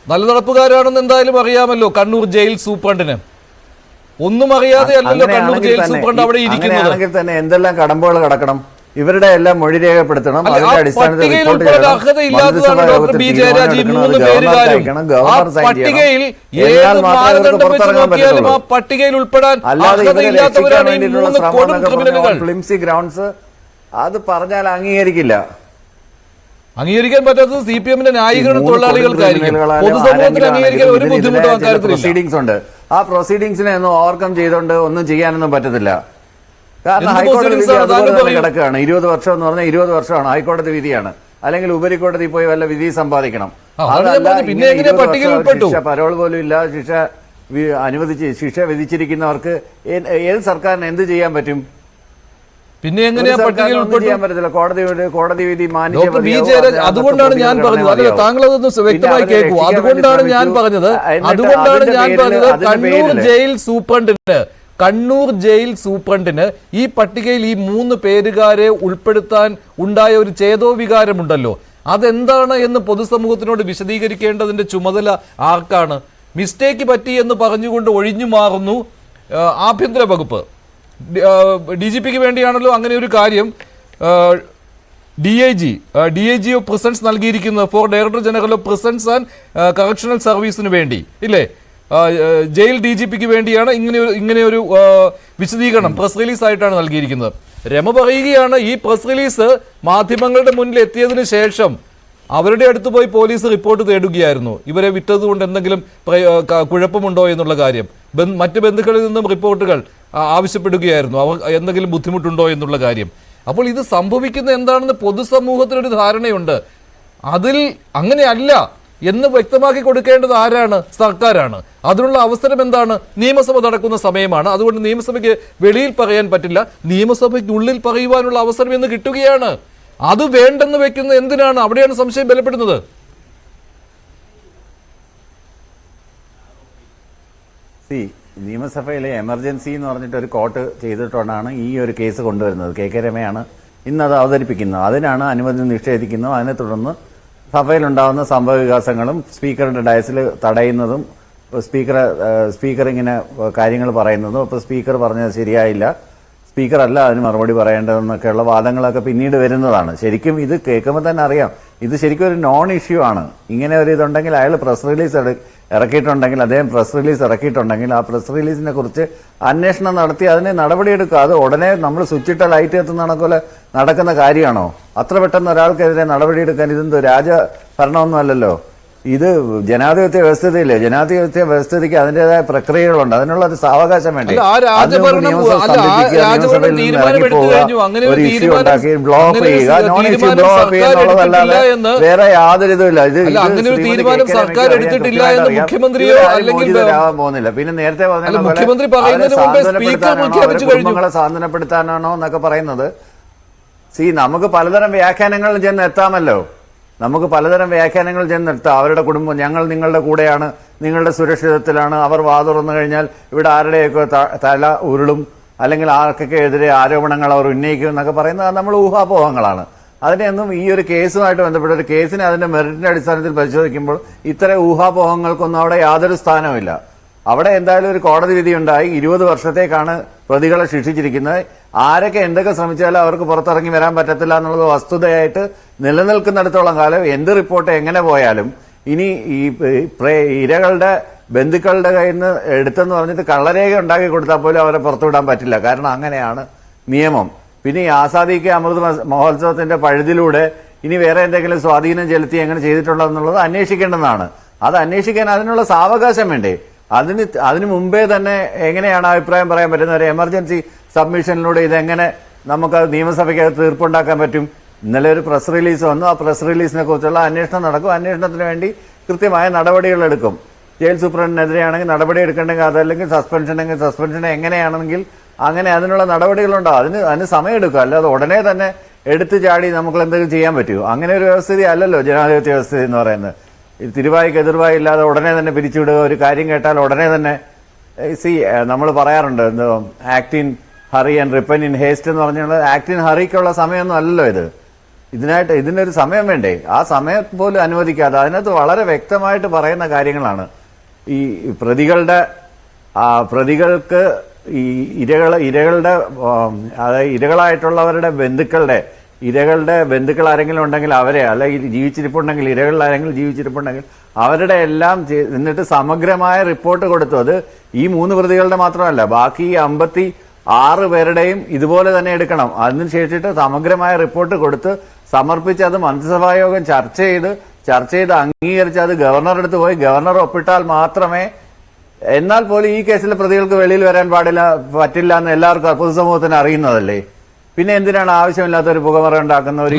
നല്ല നടപ്പുകാരാണെന്ന് എന്തായാലും അറിയാമല്ലോ കണ്ണൂർ ജയിൽ സൂപ്രണ്ടിന്. ഒന്നും അറിയാതെ അല്ലല്ലോ കണ്ണൂർ ജയിൽ സൂപ്രണ്ട് അവിടെ ഇരിക്കുന്നത്. തന്നെ എന്തെല്ലാം കടമ്പകൾ കടക്കണം, ഇവരുടെ എല്ലാം മൊഴി രേഖപ്പെടുത്തണം. അതിന്റെ അടിസ്ഥാനത്തിൽ പട്ടികയിൽ ഉൾപ്പെടാൻ ഫ്ലിംസി ഗ്രൗണ്ട്സ് അത് പറഞ്ഞാൽ അംഗീകരിക്കില്ല. അംഗീകരിക്കാൻ പറ്റാത്തത് CPM-ന്റെ ന്യായീകരണ തൊഴിലാളികൾക്കായിരിക്കും. പൊതുസമൂഹത്തിന് അംഗീകരിക്കാൻ ഒരു ബുദ്ധിമുട്ടും പ്രൊസീഡിങ്സ് ഉണ്ട്. ആ പ്രൊസീഡിങ്സിനെ ഒന്നും ഓവർകം ചെയ്തുകൊണ്ട് ഒന്നും ചെയ്യാനൊന്നും പറ്റത്തില്ല. കാരണം ഹൈക്കോടതി വിധി അതുപോലെ കിടക്കുകയാണ്. 20 വർഷം എന്ന് പറഞ്ഞാൽ 20 വർഷമാണ് ഹൈക്കോടതി വിധിയാണ്. അല്ലെങ്കിൽ ഉപരിക്കോടതി പോയി വല്ല വിധി സമ്പാദിക്കണം. പിന്നെ എങ്ങനെ പട്ടികയിൽ ഉൾപ്പെട്ടു? പരോൾ പോലും ഇല്ല, ശിക്ഷ വിധിച്ചിരിക്കുന്നവർക്ക് ഏത് സർക്കാരിന് എന്ത് ചെയ്യാൻ പറ്റും? പിന്നെ എങ്ങനെയാ പട്ടികയിൽ ചെയ്യാൻ പറ്റത്തില്ല. കോടതി വിധി അതുകൊണ്ടാണ് ഞാൻ പറഞ്ഞത്, അല്ല താങ്കൾ അതൊന്ന് വ്യക്തമായി കേൾക്കൂ. അതുകൊണ്ടാണ് ഞാൻ പറഞ്ഞത് കണ്ണൂർ ജയിൽ സൂപ്രണ്ടിന് ഈ പട്ടികയിൽ ഈ 3 പേരുകാരെ ഉൾപ്പെടുത്താൻ ഉണ്ടായ ഒരു ചേതോവികാരമുണ്ടല്ലോ, അതെന്താണ് എന്ന് പൊതുസമൂഹത്തിനോട് വിശദീകരിക്കേണ്ടതിന്റെ ചുമതല ആർക്കാണ്? മിസ്റ്റേക്ക് പറ്റി എന്ന് പറഞ്ഞുകൊണ്ട് ഒഴിഞ്ഞു മാറുന്നു ആഭ്യന്തര വകുപ്പ്. DGPക്ക് വേണ്ടിയാണല്ലോ അങ്ങനെ ഒരു കാര്യം DIG ഓഫ് പ്രിസൺസ് നൽകിയിരിക്കുന്നത്, for director general of prisons and correctional സർവീസിന് വേണ്ടി ഇല്ലേ? ജയിൽ DGPക്ക് വേണ്ടിയാണ് ഇങ്ങനെ ഒരു വിശദീകരണം പ്രസ് റിലീസ് ആയിട്ടാണ് നൽകിയിരിക്കുന്നത്. രമ പറയുകയാണ് ഈ പ്രസ് റിലീസ് മാധ്യമങ്ങളുടെ മുന്നിൽ എത്തിയതിനു ശേഷം അവരുടെ അടുത്ത് പോയി പോലീസ് റിപ്പോർട്ട് തേടുകയായിരുന്നു, ഇവരെ വിറ്റതുകൊണ്ട് എന്തെങ്കിലും കുഴപ്പമുണ്ടോ എന്നുള്ള കാര്യം. മറ്റ് ബന്ധുക്കളിൽ നിന്നും റിപ്പോർട്ടുകൾ ആവശ്യപ്പെടുകയായിരുന്നു, അവർ എന്തെങ്കിലും ബുദ്ധിമുട്ടുണ്ടോ എന്നുള്ള കാര്യം. അപ്പോൾ ഇത് സംഭവിക്കുന്നത് എന്താണെന്ന് പൊതുസമൂഹത്തിനൊരു ധാരണയുണ്ട്. അതിൽ അങ്ങനെയല്ല എന്ന് വ്യക്തമാക്കി കൊടുക്കേണ്ടത് ആരാണ്? സർക്കാരാണ്. അതിനുള്ള അവസരം എന്താണ്? നിയമസഭ നടക്കുന്ന സമയമാണ്. അതുകൊണ്ട് നിയമസഭയ്ക്ക് വെളിയിൽ പറയാൻ പറ്റില്ല, നിയമസഭയ്ക്കുള്ളിൽ പറയുവാനുള്ള അവസരം എന്ന് കിട്ടുകയാണ്. അത് വേണ്ടെന്ന് വെക്കുന്നത് എന്തിനാണ്? അവിടെയാണ് സംശയം ബലപ്പെടുന്നത്. നിയമസഭയിലെ എമർജൻസി എന്ന് പറഞ്ഞിട്ട് ഒരു കോട്ട് ചെയ്തിട്ടാണ് ഈ ഒരു കേസ് കൊണ്ടുവരുന്നത്. KK രമയാണ് ഇന്നത് അവതരിപ്പിക്കുന്നത്. അതിനാണ് അനുമതി നിഷേധിക്കുന്നത്. അതിനെ തുടർന്ന് സഭയിലുണ്ടാകുന്ന സംഭവ വികാസങ്ങളും സ്പീക്കറുടെ ഡയസിൽ തടയുന്നതും സ്പീക്കർ ഇങ്ങനെ കാര്യങ്ങൾ പറയുന്നതും, അപ്പോൾ സ്പീക്കർ പറഞ്ഞത് ശരിയായില്ല, സ്പീക്കർ അല്ല അതിന് മറുപടി പറയേണ്ടതെന്നൊക്കെയുള്ള വാദങ്ങളൊക്കെ പിന്നീട് വരുന്നതാണ്. ശരിക്കും ഇത് കേൾക്കുമ്പോൾ തന്നെ അറിയാം, ഇത് ശരിക്കും ഒരു നോൺ ഇഷ്യൂ ആണ്. ഇങ്ങനെ ഒരു ഇതുണ്ടെങ്കിൽ അയാൾ പ്രസ് റിലീസ് ഇറക്കിയിട്ടുണ്ടെങ്കിൽ, അദ്ദേഹം പ്രസ് റിലീസ് ഇറക്കിയിട്ടുണ്ടെങ്കിൽ ആ പ്രസ് റിലീസിനെ കുറിച്ച് അന്വേഷണം നടത്തി അതിന് നടപടിയെടുക്കുക. അത് ഉടനെ നമ്മൾ സ്വിച്ചിട്ട ലൈറ്റ് എത്തുന്ന പോലെ നടക്കുന്ന കാര്യമാണോ? അത്ര പെട്ടെന്ന് ഒരാൾക്കെതിരെ നടപടിയെടുക്കാൻ ഇതെന്തോ രാജഭരണമൊന്നും അല്ലല്ലോ. ഇത് ജനാധിപത്യ വ്യവസ്ഥതയില്ലേ? ജനാധിപത്യ വ്യവസ്ഥതയ്ക്ക് അതിന്റേതായ പ്രക്രിയകളുണ്ട്, അതിനുള്ള ഒരു സാവകാശം വേണ്ടി ഒരു ഇഷ്യൂ ഉണ്ടാക്കി ബ്ലോക്ക് ചെയ്യുക, നോൺ ഇഷ്യൂ ബ്ലോക്ക് ചെയ്യുന്നുള്ളതല്ലാതെ വേറെ യാതൊരു ഇതുമില്ല. ഇത് ആവാൻ പോകുന്നില്ല. പിന്നെ നേരത്തെ പറഞ്ഞ കുടുംബങ്ങളെ സാന്ത്വനപ്പെടുത്താനാണോ എന്നൊക്കെ പറയുന്നത്. നമുക്ക് പലതരം വ്യാഖ്യാനങ്ങളിൽ ചെന്ന് എത്താമല്ലോ. നമുക്ക് പലതരം വ്യാഖ്യാനങ്ങൾ ചെന്നെടുത്താം. അവരുടെ കുടുംബം ഞങ്ങൾ നിങ്ങളുടെ കൂടെയാണ്, നിങ്ങളുടെ സുരക്ഷിതത്തിലാണ്, അവർ വാതുറന്നു കഴിഞ്ഞാൽ ഇവിടെ ആരുടെയൊക്കെ തല ഉരുളും, അല്ലെങ്കിൽ ആർക്കൊക്കെ എതിരെ ആരോപണങ്ങൾ അവർ ഉന്നയിക്കും എന്നൊക്കെ പറയുന്നത് നമ്മൾ ഊഹാപോഹങ്ങളാണ്. അതിനെയൊന്നും ഈ ഒരു കേസുമായിട്ട് ബന്ധപ്പെട്ട ഒരു കേസിനെ അതിന്റെ മെറിറ്റിന്റെ അടിസ്ഥാനത്തിൽ പരിശോധിക്കുമ്പോൾ ഇത്തരം ഊഹാപോഹങ്ങൾക്കൊന്നും അവിടെ യാതൊരു സ്ഥാനവുമില്ല. അവിടെ എന്തായാലും ഒരു കോടതി വിധി ഉണ്ടായി. 20 വർഷത്തേക്കാണ് പ്രതികളെ ശിക്ഷിച്ചിരിക്കുന്നത്. ആരൊക്കെ എന്തൊക്കെ ശ്രമിച്ചാലും അവർക്ക് പുറത്തിറങ്ങി വരാൻ പറ്റത്തില്ല എന്നുള്ളത് വസ്തുതയായിട്ട് നിലനിൽക്കുന്നിടത്തോളം കാലം എന്ത് റിപ്പോർട്ട് എങ്ങനെ പോയാലും ഇനി ഈ ഇരകളുടെ ബന്ധുക്കളുടെ കയ്യിൽ നിന്ന് എടുത്തെന്ന് പറഞ്ഞിട്ട് കള്ളരേഖ ഉണ്ടാക്കി കൊടുത്താൽ പോലും അവരെ പുറത്തുവിടാൻ പറ്റില്ല. കാരണം അങ്ങനെയാണ് നിയമം. പിന്നെ ഈ ആസാദിക്ക് അമൃത് മഹോത്സവത്തിന്റെ പഴുതിലൂടെ ഇനി വേറെ എന്തെങ്കിലും സ്വാധീനം ചെലുത്തി എങ്ങനെ ചെയ്തിട്ടുള്ളതെന്നുള്ളത് അന്വേഷിക്കേണ്ടതാണ്. അത് അന്വേഷിക്കാൻ അതിനുള്ള സാവകാശം വേണ്ടേ? അതിന് മുമ്പേ തന്നെ എങ്ങനെയാണ് അഭിപ്രായം പറയാൻ പറ്റുന്ന ഒരു എമർജൻസി സബ്മിഷനിലൂടെ ഇതെങ്ങനെ നമുക്ക് നിയമസഭയ്ക്കകത്ത് തീർപ്പുണ്ടാക്കാൻ പറ്റും? ഇന്നലെ ഒരു പ്രസ് റിലീസ് വന്നു. ആ പ്രസ് റിലീസിനെ കുറിച്ചുള്ള അന്വേഷണം നടക്കും. അന്വേഷണത്തിന് വേണ്ടി കൃത്യമായ നടപടികൾ എടുക്കും. ജയിൽ സൂപ്രണ്ടിനെതിരെയാണെങ്കിൽ നടപടി എടുക്കണമെങ്കിൽ അതല്ലെങ്കിൽ സസ്പെൻഷൻ എങ്ങനെയാണെങ്കിൽ അങ്ങനെ അതിനുള്ള നടപടികളുണ്ടാവും. അതിന് സമയമെടുക്കും. അല്ലാതെ ഉടനെ തന്നെ എടുത്തു ചാടി നമുക്ക് എന്തെങ്കിലും ചെയ്യാൻ പറ്റുമോ? അങ്ങനെ ഒരു വ്യവസ്ഥിതി അല്ലല്ലോ ജനാധിപത്യ വ്യവസ്ഥിതി എന്ന് പറയുന്നത്. തിരുവായ്ക്ക് എതിർവായി ഇല്ലാതെ ഉടനെ തന്നെ പിരിച്ചുവിടുക, ഒരു കാര്യം കേട്ടാൽ ഉടനെ തന്നെ നമ്മൾ പറയാറുണ്ട് എന്തോ act in hurry and repent in heist എന്ന് പറഞ്ഞാൽ ആക്ട് ഇൻ ഹറിക്കുള്ള സമയമൊന്നും അല്ലല്ലോ ഇത്. ഇതിനൊരു സമയം വേണ്ടേ? ആ സമയം പോലും അനുവദിക്കാതെ അതിനകത്ത് വളരെ വ്യക്തമായിട്ട് പറയുന്ന കാര്യങ്ങളാണ്. ഈ പ്രതികൾക്ക് ഈ ഇരകളുടെ അതായത് ഇരകളായിട്ടുള്ളവരുടെ ഇരകളുടെ ബന്ധുക്കൾ ആരെങ്കിലും ഉണ്ടെങ്കിൽ അവരെ, അല്ലെങ്കിൽ ജീവിച്ചിരിപ്പുണ്ടെങ്കിൽ ഇരകളിൽ ആരെങ്കിലും ജീവിച്ചിരിപ്പുണ്ടെങ്കിൽ അവരുടെ എല്ലാം എന്നിട്ട് സമഗ്രമായ റിപ്പോർട്ട് കൊടുത്തു. അത് ഈ 3 പ്രതികളുടെ മാത്രമല്ല, ബാക്കി 56 പേരുടെയും ഇതുപോലെ തന്നെ എടുക്കണം. അതിനുശേഷിട്ട് സമഗ്രമായ റിപ്പോർട്ട് കൊടുത്ത് സമർപ്പിച്ച് അത് മന്ത്രിസഭാ യോഗം ചർച്ച ചെയ്ത് അംഗീകരിച്ച് അത് ഗവർണറുടെ അടുത്ത് പോയി ഗവർണർ ഒപ്പിട്ടാൽ മാത്രമേ, എന്നാൽ പോലും ഈ കേസിലെ പ്രതികൾക്ക് വെളിയിൽ വരാൻ പറ്റില്ല എന്ന് എല്ലാവർക്കും പൊതുസമൂഹത്തിന് അറിയുന്നതല്ലേ. പിന്നെ എന്തിനാണ് ആവശ്യമില്ലാത്ത ഒരു പുകമറ ഉണ്ടാക്കുന്ന ഒരു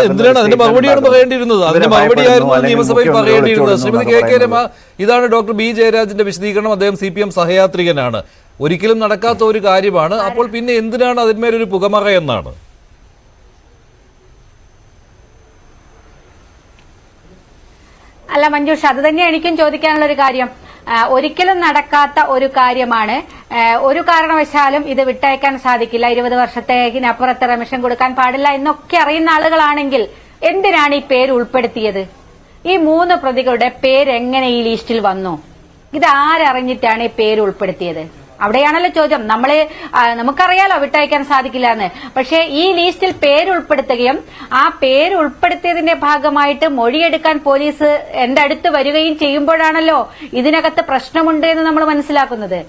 എന്തിനാണ് അതിന്റെ മറുപടിയാണ് പറയേണ്ടിയിരുന്നത്? അതിന്റെ മറുപടിയായിരുന്നു നിയമസഭയിൽ പറയേണ്ടിയിരുന്നത്. ശ്രീമതി കെ രമ, ഇതാണ് ഡോക്ടർ ബി ജയരാജന്റെ വിശദീകരണം. അദ്ദേഹം CPM സഹയാത്രികനാണ്. ഒരിക്കലും നടക്കാത്ത ഒരു കാര്യമാണ്. അപ്പോൾ പിന്നെ എന്തിനാണ് അതിന്മേലൊരു പുകമറ എന്നാണ്? അല്ല മഞ്ജുഷ, അത് തന്നെ എനിക്കും ചോദിക്കാനുള്ള ഒരു കാര്യം. ഒരിക്കലും നടക്കാത്ത ഒരു കാര്യമാണ്. ഒരു കാരണവശാലും ഇത് വിട്ടയക്കാൻ സാധിക്കില്ല, 20 വർഷത്തേക്കിനപ്പുറത്ത് റെമിഷൻ കൊടുക്കാൻ പാടില്ല എന്നൊക്കെ അറിയുന്ന ആളുകളാണെങ്കിൽ എന്തിനാണ് ഈ പേര് ഉൾപ്പെടുത്തിയത്? ഈ 3 പ്രതികളുടെ പേര് എങ്ങനെ ഈ ലിസ്റ്റിൽ വന്നു? ഇത് ആരറിഞ്ഞിട്ടാണ് ഈ പേര് ഉൾപ്പെടുത്തിയത്? അവിടെയാണല്ലോ ചോദ്യം. നമുക്കറിയാലോ വിട്ടയക്കാൻ സാധിക്കില്ല എന്ന്. പക്ഷേ ഈ ലിസ്റ്റിൽ പേര് ഉൾപ്പെടുത്തുകയും ആ പേര് ഉൾപ്പെടുത്തിയതിന്റെ ഭാഗമായിട്ട് മൊഴിയെടുക്കാൻ പോലീസ് എന്റെ അടുത്ത് വരികയും ചെയ്യുമ്പോഴാണല്ലോ ഇതിനകത്ത് പ്രശ്നമുണ്ട് എന്ന് നമ്മൾ മനസ്സിലാക്കുന്നത്.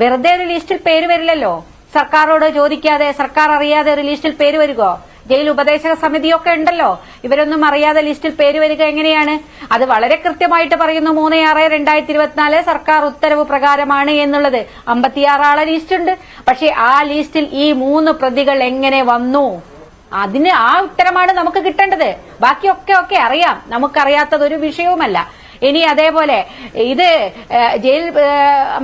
വെറുതെ ഒരു ലിസ്റ്റിൽ പേര് വരില്ലല്ലോ. സർക്കാരോട് ചോദിക്കാതെ, സർക്കാർ അറിയാതെ ഒരു ലിസ്റ്റിൽ പേര് വരുമോ? ജയിൽ ഉപദേശക സമിതിയൊക്കെ ഉണ്ടല്ലോ. ഇവരൊന്നും അറിയാതെ ലിസ്റ്റിൽ പേര് വരിക എങ്ങനെയാണ്? അത് വളരെ കൃത്യമായിട്ട് പറയുന്നു. 3/6/2024 സർക്കാർ ഉത്തരവ് പ്രകാരമാണ് എന്നുള്ളത്. 56 ആളെ ലിസ്റ്റ് ഉണ്ട്. പക്ഷെ ആ ലിസ്റ്റിൽ ഈ 3 പ്രതികൾ എങ്ങനെ വന്നു? അതിന് ആ ഉത്തരമാണ് നമുക്ക് കിട്ടേണ്ടത്. ബാക്കിയൊക്കെ അറിയാം. നമുക്കറിയാത്തതൊരു വിഷയവുമല്ല. ഇനി അതേപോലെ ഇത് ജയിൽ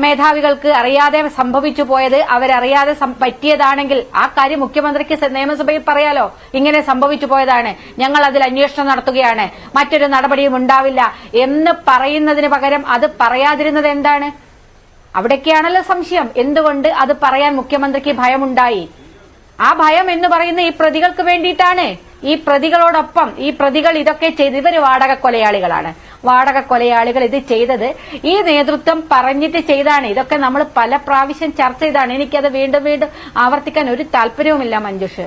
മേധാവികൾക്ക് അറിയാതെ സംഭവിച്ചു പോയത് അവരറിയാതെ പറ്റിയതാണെങ്കിൽ ആ കാര്യം മുഖ്യമന്ത്രിക്ക് നിയമസഭയിൽ പറയാലോ. ഇങ്ങനെ സംഭവിച്ചു പോയതാണ്, ഞങ്ങൾ അതിൽ അന്വേഷണം നടത്തുകയാണ്, മറ്റൊരു നടപടിയും ഉണ്ടാവില്ല എന്ന് പറയുന്നതിന് പകരം അത് പറയാതിരുന്നത് എന്താണ്? അവിടേക്കാണല്ലോ സംശയം. എന്തുകൊണ്ട് അത് പറയാൻ മുഖ്യമന്ത്രിക്ക് ഭയമുണ്ടായി? ആ ഭയം എന്ന് പറയുന്ന ഈ പ്രതികൾക്ക് വേണ്ടിയിട്ടാണ്. ഈ പ്രതികളോടൊപ്പം ഈ പ്രതികൾ ഇതൊക്കെ ചെയ്ത്, ഇവര് വാടക കൊലയാളികളാണ്. വാടക കൊലയാളികൾ ഇത് ചെയ്തത് ഈ നേതൃത്വം പറഞ്ഞിട്ട് ചെയ്താണ്. ഇതൊക്കെ നമ്മൾ പല പ്രാവശ്യം ചർച്ച ചെയ്താണ്. എനിക്കത് വീണ്ടും വീണ്ടും ആവർത്തിക്കാൻ ഒരു താല്പര്യവുമില്ല മഞ്ജുഷ്.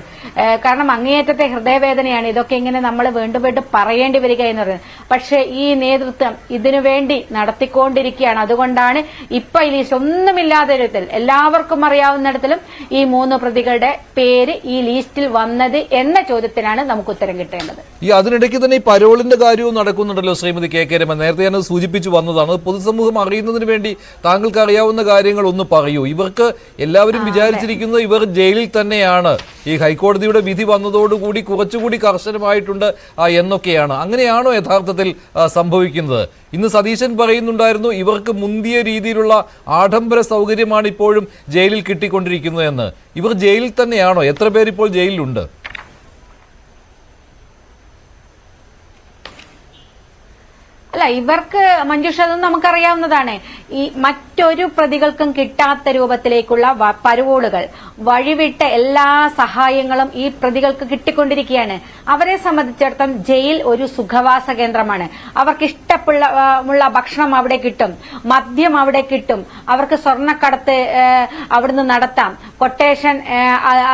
കാരണം അങ്ങേയറ്റത്തെ ഹൃദയവേദനയാണ് ഇതൊക്കെ ഇങ്ങനെ നമ്മൾ വീണ്ടും വീണ്ടും പറയേണ്ടി വരിക എന്ന് പറയുന്നത്. പക്ഷെ ഈ നേതൃത്വം ഇതിനു വേണ്ടി നടത്തിക്കൊണ്ടിരിക്കുകയാണ്. അതുകൊണ്ടാണ് ഇപ്പൊ ഈ ലിസ്റ്റ് ഒന്നുമില്ലാത്ത തരത്തിൽ എല്ലാവർക്കും അറിയാവുന്നിടത്തിലും ഈ 3 പ്രതികളുടെ പേര് ഈ ലിസ്റ്റിൽ വന്നത് എന്ന ചോദ്യത്തിനാണ് നമുക്ക് ഉത്തരം കിട്ടേണ്ടത്. ഈ അതിനിടയ്ക്ക് തന്നെ ഈ പരോളിന്റെ കാര്യവും നടക്കുന്നുണ്ടല്ലോ ശ്രീമതി കെ രമ. നേരത്തെ ഞാൻ സൂചിപ്പിച്ചു വന്നതാണ്. പൊതുസമൂഹം അറിയുന്നതിന് വേണ്ടി താങ്കൾക്ക് അറിയാവുന്ന കാര്യങ്ങൾ ഒന്ന് പറയൂ. ഇവർക്ക് എല്ലാവരും വിചാരിച്ചിരിക്കുന്നത് ഇവർ ജയിലിൽ തന്നെയാണ്. ഈ ഹൈക്കോടതിയുടെ വിധി വന്നതോടുകൂടി കുറച്ചുകൂടി കർശനമായിട്ടുണ്ട് എന്നൊക്കെയാണ്. അങ്ങനെയാണോ യഥാർത്ഥത്തിൽ സംഭവിക്കുന്നത്? ഇന്ന് സതീശൻ പറയുന്നുണ്ടായിരുന്നു ഇവർക്ക് മുന്തിയ രീതിയിലുള്ള ആഡംബര സൗകര്യമാണ് ഇപ്പോഴും ജയിലിൽ കിട്ടിക്കൊണ്ടിരിക്കുന്നത് എന്ന്. ഇവർ ജയിലിൽ തന്നെയാണോ? എത്ര പേർ ഇപ്പോൾ ജയിലിലുണ്ട്? അല്ല, ഇവർക്ക് മഞ്ജുഷ അതൊന്നും നമുക്കറിയാവുന്നതാണ്. ഈ മറ്റൊരു പ്രതികൾക്കും കിട്ടാത്ത രൂപത്തിലേക്കുള്ള പരോളുകൾ, വഴിവിട്ട എല്ലാ സഹായങ്ങളും ഈ പ്രതികൾക്ക് കിട്ടിക്കൊണ്ടിരിക്കുകയാണ്. അവരെ സംബന്ധിച്ചിടത്തോളം ജയിൽ ഒരു സുഖവാസ കേന്ദ്രമാണ്. അവർക്ക് ഇഷ്ടമുള്ള ഭക്ഷണം അവിടെ കിട്ടും, മദ്യം അവിടെ കിട്ടും, അവർക്ക് സ്വർണ്ണക്കടത്ത് അവിടുന്ന് നടത്താം, കൊട്ടേഷൻ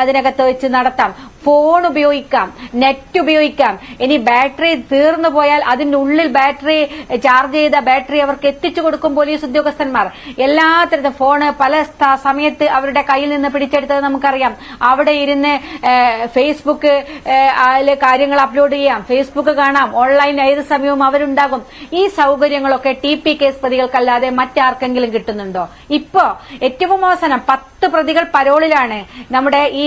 അതിനകത്ത് വെച്ച് നടത്താം, ഫോൺ ഉപയോഗിക്കാം, നെറ്റ് ഉപയോഗിക്കാം. ഇനി ബാറ്ററി തീർന്നു പോയാൽ അതിന്റെ ഉള്ളിൽ ബാറ്ററി ചാർജ് ചെയ്ത ബാറ്ററി അവർക്ക് എത്തിച്ചു കൊടുക്കും പോലീസ് ഉദ്യോഗസ്ഥന്മാർ. എല്ലാ തരത്തിലും ഫോണ് പല സമയത്ത് അവരുടെ കയ്യിൽ നിന്ന് പിടിച്ചെടുത്തത് നമുക്കറിയാം. അവിടെ ഇരുന്ന് ഫേസ്ബുക്ക് കാര്യങ്ങൾ അപ്ലോഡ് ചെയ്യാം, ഫേസ്ബുക്ക് കാണാം, ഓൺലൈൻ ഏത് സമയവും അവരുണ്ടാകും. ഈ സൗകര്യങ്ങളൊക്കെ TP കേസ് പ്രതികൾക്കല്ലാതെ മറ്റാർക്കെങ്കിലും കിട്ടുന്നുണ്ടോ? ഇപ്പോ ഏറ്റവും അവസാനം 10 പ്രതികൾ പരോളിലാണ്. നമ്മുടെ ഈ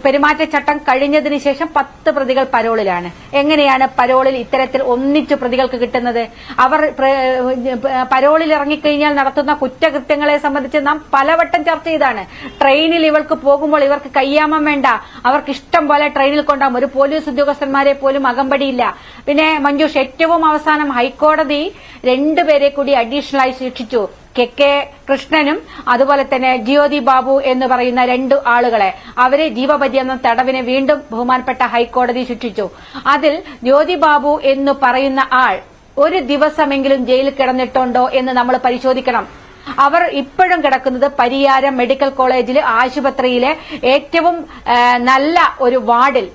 പെരുമാറ്റച്ചട്ടം കഴിഞ്ഞതിന് ശേഷം 10 പ്രതികൾ പരോളിലാണ്. എങ്ങനെയാണ് പരോളിൽ ഇത്തരത്തിൽ ഒന്നിച്ചു പ്രതികൾക്ക് കിട്ടുന്നത്? അവർ പരോളിൽ ഇറങ്ങിക്കഴിഞ്ഞാൽ നടത്തുന്ന കുറ്റകൃത്യങ്ങളെ സംബന്ധിച്ച് നാം പലവട്ടം ചർച്ച ചെയ്താണ്. ട്രെയിനിൽ ഇവർക്ക് പോകുമ്പോൾ ഇവർക്ക് കയ്യാമം വേണ്ട, അവർക്ക് ഇഷ്ടം പോലെ ട്രെയിനിൽ കൊണ്ടാകും. ഒരു പോലീസ് ഉദ്യോഗസ്ഥന്മാരെ പോലും അകമ്പടിയില്ല. പിന്നെ മഞ്ജുഷ്, ഏറ്റവും അവസാനം ഹൈക്കോടതി 2 പേരെ കൂടി അഡീഷണലായി ശിക്ഷിച്ചു. KK കൃഷ്ണനും അതുപോലെ തന്നെ ജ്യോതി ബാബു എന്ന് പറയുന്ന 2 ആളുകളെ. അവരെ ജീവപര്യന്തം തടവിനെ വീണ്ടും ബഹുമാനപ്പെട്ട ഹൈക്കോടതി ശിക്ഷിച്ചു. അതിൽ ജ്യോതി ബാബു എന്ന് പറയുന്ന ആൾ ഒരു ദിവസമെങ്കിലും ജയിലിൽ കിടന്നിട്ടുണ്ടോ എന്ന് നമ്മൾ പരിശോധിക്കണം. അവർ ഇപ്പോഴും കിടക്കുന്നത് പരിയാരം മെഡിക്കൽ കോളേജിലെ ആശുപത്രിയിലെ ഏറ്റവും നല്ല ഒരു വാർഡിൽ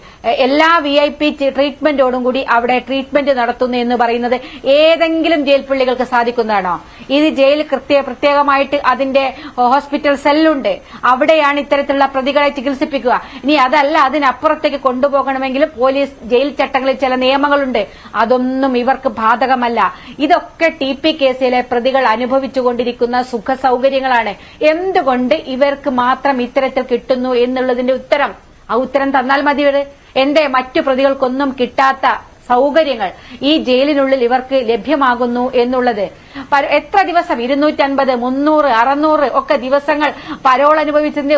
എല്ലാ VIP ട്രീറ്റ്മെന്റോടും കൂടി അവിടെ ട്രീറ്റ്മെന്റ് നടത്തുന്നു എന്ന് പറയുന്നത് ഏതെങ്കിലും ജയിൽ പുള്ളികൾക്ക് സാധിക്കുന്നതാണോ? ഇത് ജയിൽ പ്രത്യേകമായിട്ട് അതിന്റെ ഹോസ്പിറ്റൽ സെല്ലുണ്ട്. അവിടെയാണ് ഇത്തരത്തിലുള്ള പ്രതികളെ ചികിത്സിപ്പിക്കുക. ഇനി അതല്ല, അതിനപ്പുറത്തേക്ക് കൊണ്ടുപോകണമെങ്കിൽ പോലീസ് ജയിൽ ചട്ടങ്ങളിൽ ചില നിയമങ്ങളുണ്ട്. അതൊന്നും ഇവർക്ക് ബാധകമല്ല. ഇതൊക്കെ TP കേസിലെ പ്രതികൾ അനുഭവിച്ചുകൊണ്ടിരിക്കുന്ന സുഖ സൗകര്യങ്ങളാണ്. എന്തുകൊണ്ട് ഇവർക്ക് മാത്രം ഇത്തരത്തിൽ കിട്ടുന്നു എന്നുള്ളതിന്റെ ഉത്തരം, ആ ഉത്തരം തന്നാൽ മതിയുടെ. എന്തേ മറ്റു പ്രതികൾക്കൊന്നും കിട്ടാത്ത സൗകര്യങ്ങൾ ഈ ജയിലിനുള്ളിൽ ഇവർക്ക് ലഭ്യമാകുന്നു എന്നുള്ളത്? എത്ര ദിവസം 250, 300, 600 ഒക്കെ ദിവസങ്ങൾ പരോൾ അനുഭവിച്ചതിന്റെ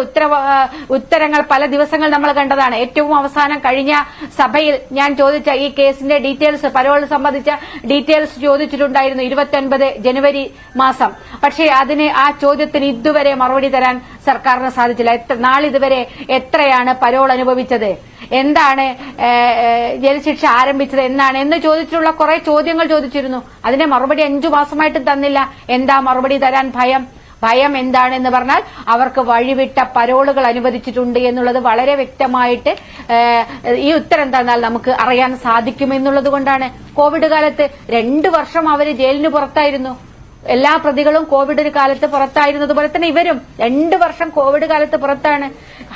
ഉത്തരങ്ങൾ പല ദിവസങ്ങൾ നമ്മൾ കണ്ടതാണ്. ഏറ്റവും അവസാനം കഴിഞ്ഞ സഭയിൽ ഞാൻ ചോദിച്ച ഈ കേസിന്റെ ഡീറ്റെയിൽസ്, പരോൾ സംബന്ധിച്ച ഡീറ്റെയിൽസ് ചോദിച്ചിട്ടുണ്ടായിരുന്നു 29 ജനുവരി മാസം. പക്ഷേ ആ ചോദ്യത്തിന് ഇതുവരെ മറുപടി തരാൻ സർക്കാരിന് സാധിച്ചില്ല. നാളിതുവരെ എത്രയാണ് പരോൾ അനുഭവിച്ചത്, എന്താണ് ജയിൽ ശിക്ഷ ആരംഭിച്ചത് എന്നാണ് എന്ന് ചോദിച്ചിട്ടുള്ള കുറെ ചോദ്യങ്ങൾ ചോദിച്ചിരുന്നു. അതിന്റെ മറുപടി 5 മാസമായിട്ട് തന്നില്ല. എന്താ മറുപടി തരാൻ ഭയം എന്താണെന്ന് പറഞ്ഞാൽ അവർക്ക് വഴിവിട്ട പരോളുകൾ അനുവദിച്ചിട്ടുണ്ട് എന്നുള്ളത് വളരെ വ്യക്തമായിട്ട് ഈ ഉത്തരം തന്നാൽ നമുക്ക് അറിയാൻ സാധിക്കുമെന്നുള്ളത് കൊണ്ടാണ്. കോവിഡ് കാലത്ത് 2 വർഷം അവര് ജയിലിന് പുറത്തായിരുന്നു. എല്ലാ പ്രതികളും കോവിഡ് കാലത്ത് പുറത്തായിരുന്നത് പോലെ തന്നെ ഇവരും 2 വർഷം കോവിഡ് കാലത്ത് പുറത്താണ്.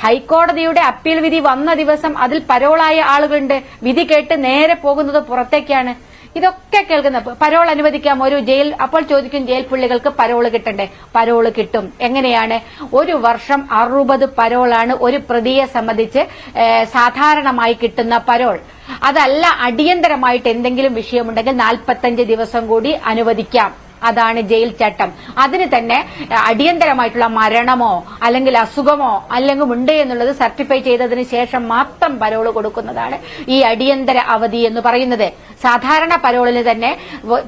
ഹൈക്കോടതിയുടെ അപ്പീൽ വിധി വന്ന ദിവസം അതിൽ പരോളായ ആളുകളുണ്ട്. വിധി കേട്ട് നേരെ പോകുന്നത് പുറത്തേക്കാണ്. ഇതൊക്കെ കേൾക്കുന്ന പരോൾ അനുവദിക്കാം ഒരു ജയിൽ. അപ്പോൾ ചോദിക്കും, ജയിൽ പുള്ളികൾക്ക് പരോള് കിട്ടണ്ടേ? പരോള് കിട്ടും. എങ്ങനെയാണ്? 1 വർഷം 60 പരോളാണ് ഒരു പ്രതിയെ സംബന്ധിച്ച് സാധാരണമായി കിട്ടുന്ന പരോൾ. അതല്ല, അടിയന്തരമായിട്ട് എന്തെങ്കിലും വിഷയമുണ്ടെങ്കിൽ 45 ദിവസം കൂടി അനുവദിക്കാം. അതാണ് ജയിൽ ചട്ടം. അതിന് തന്നെ അടിയന്തരമായിട്ടുള്ള മരണമോ അല്ലെങ്കിൽ അസുഖമോ അല്ലെങ്കിൽ ഉണ്ട് എന്നുള്ളത് സർട്ടിഫൈ ചെയ്തതിന് ശേഷം മാത്രം പരോള് കൊടുക്കുന്നതാണ് ഈ അടിയന്തര അവധി എന്ന് പറയുന്നത്. സാധാരണ പരോളിന് തന്നെ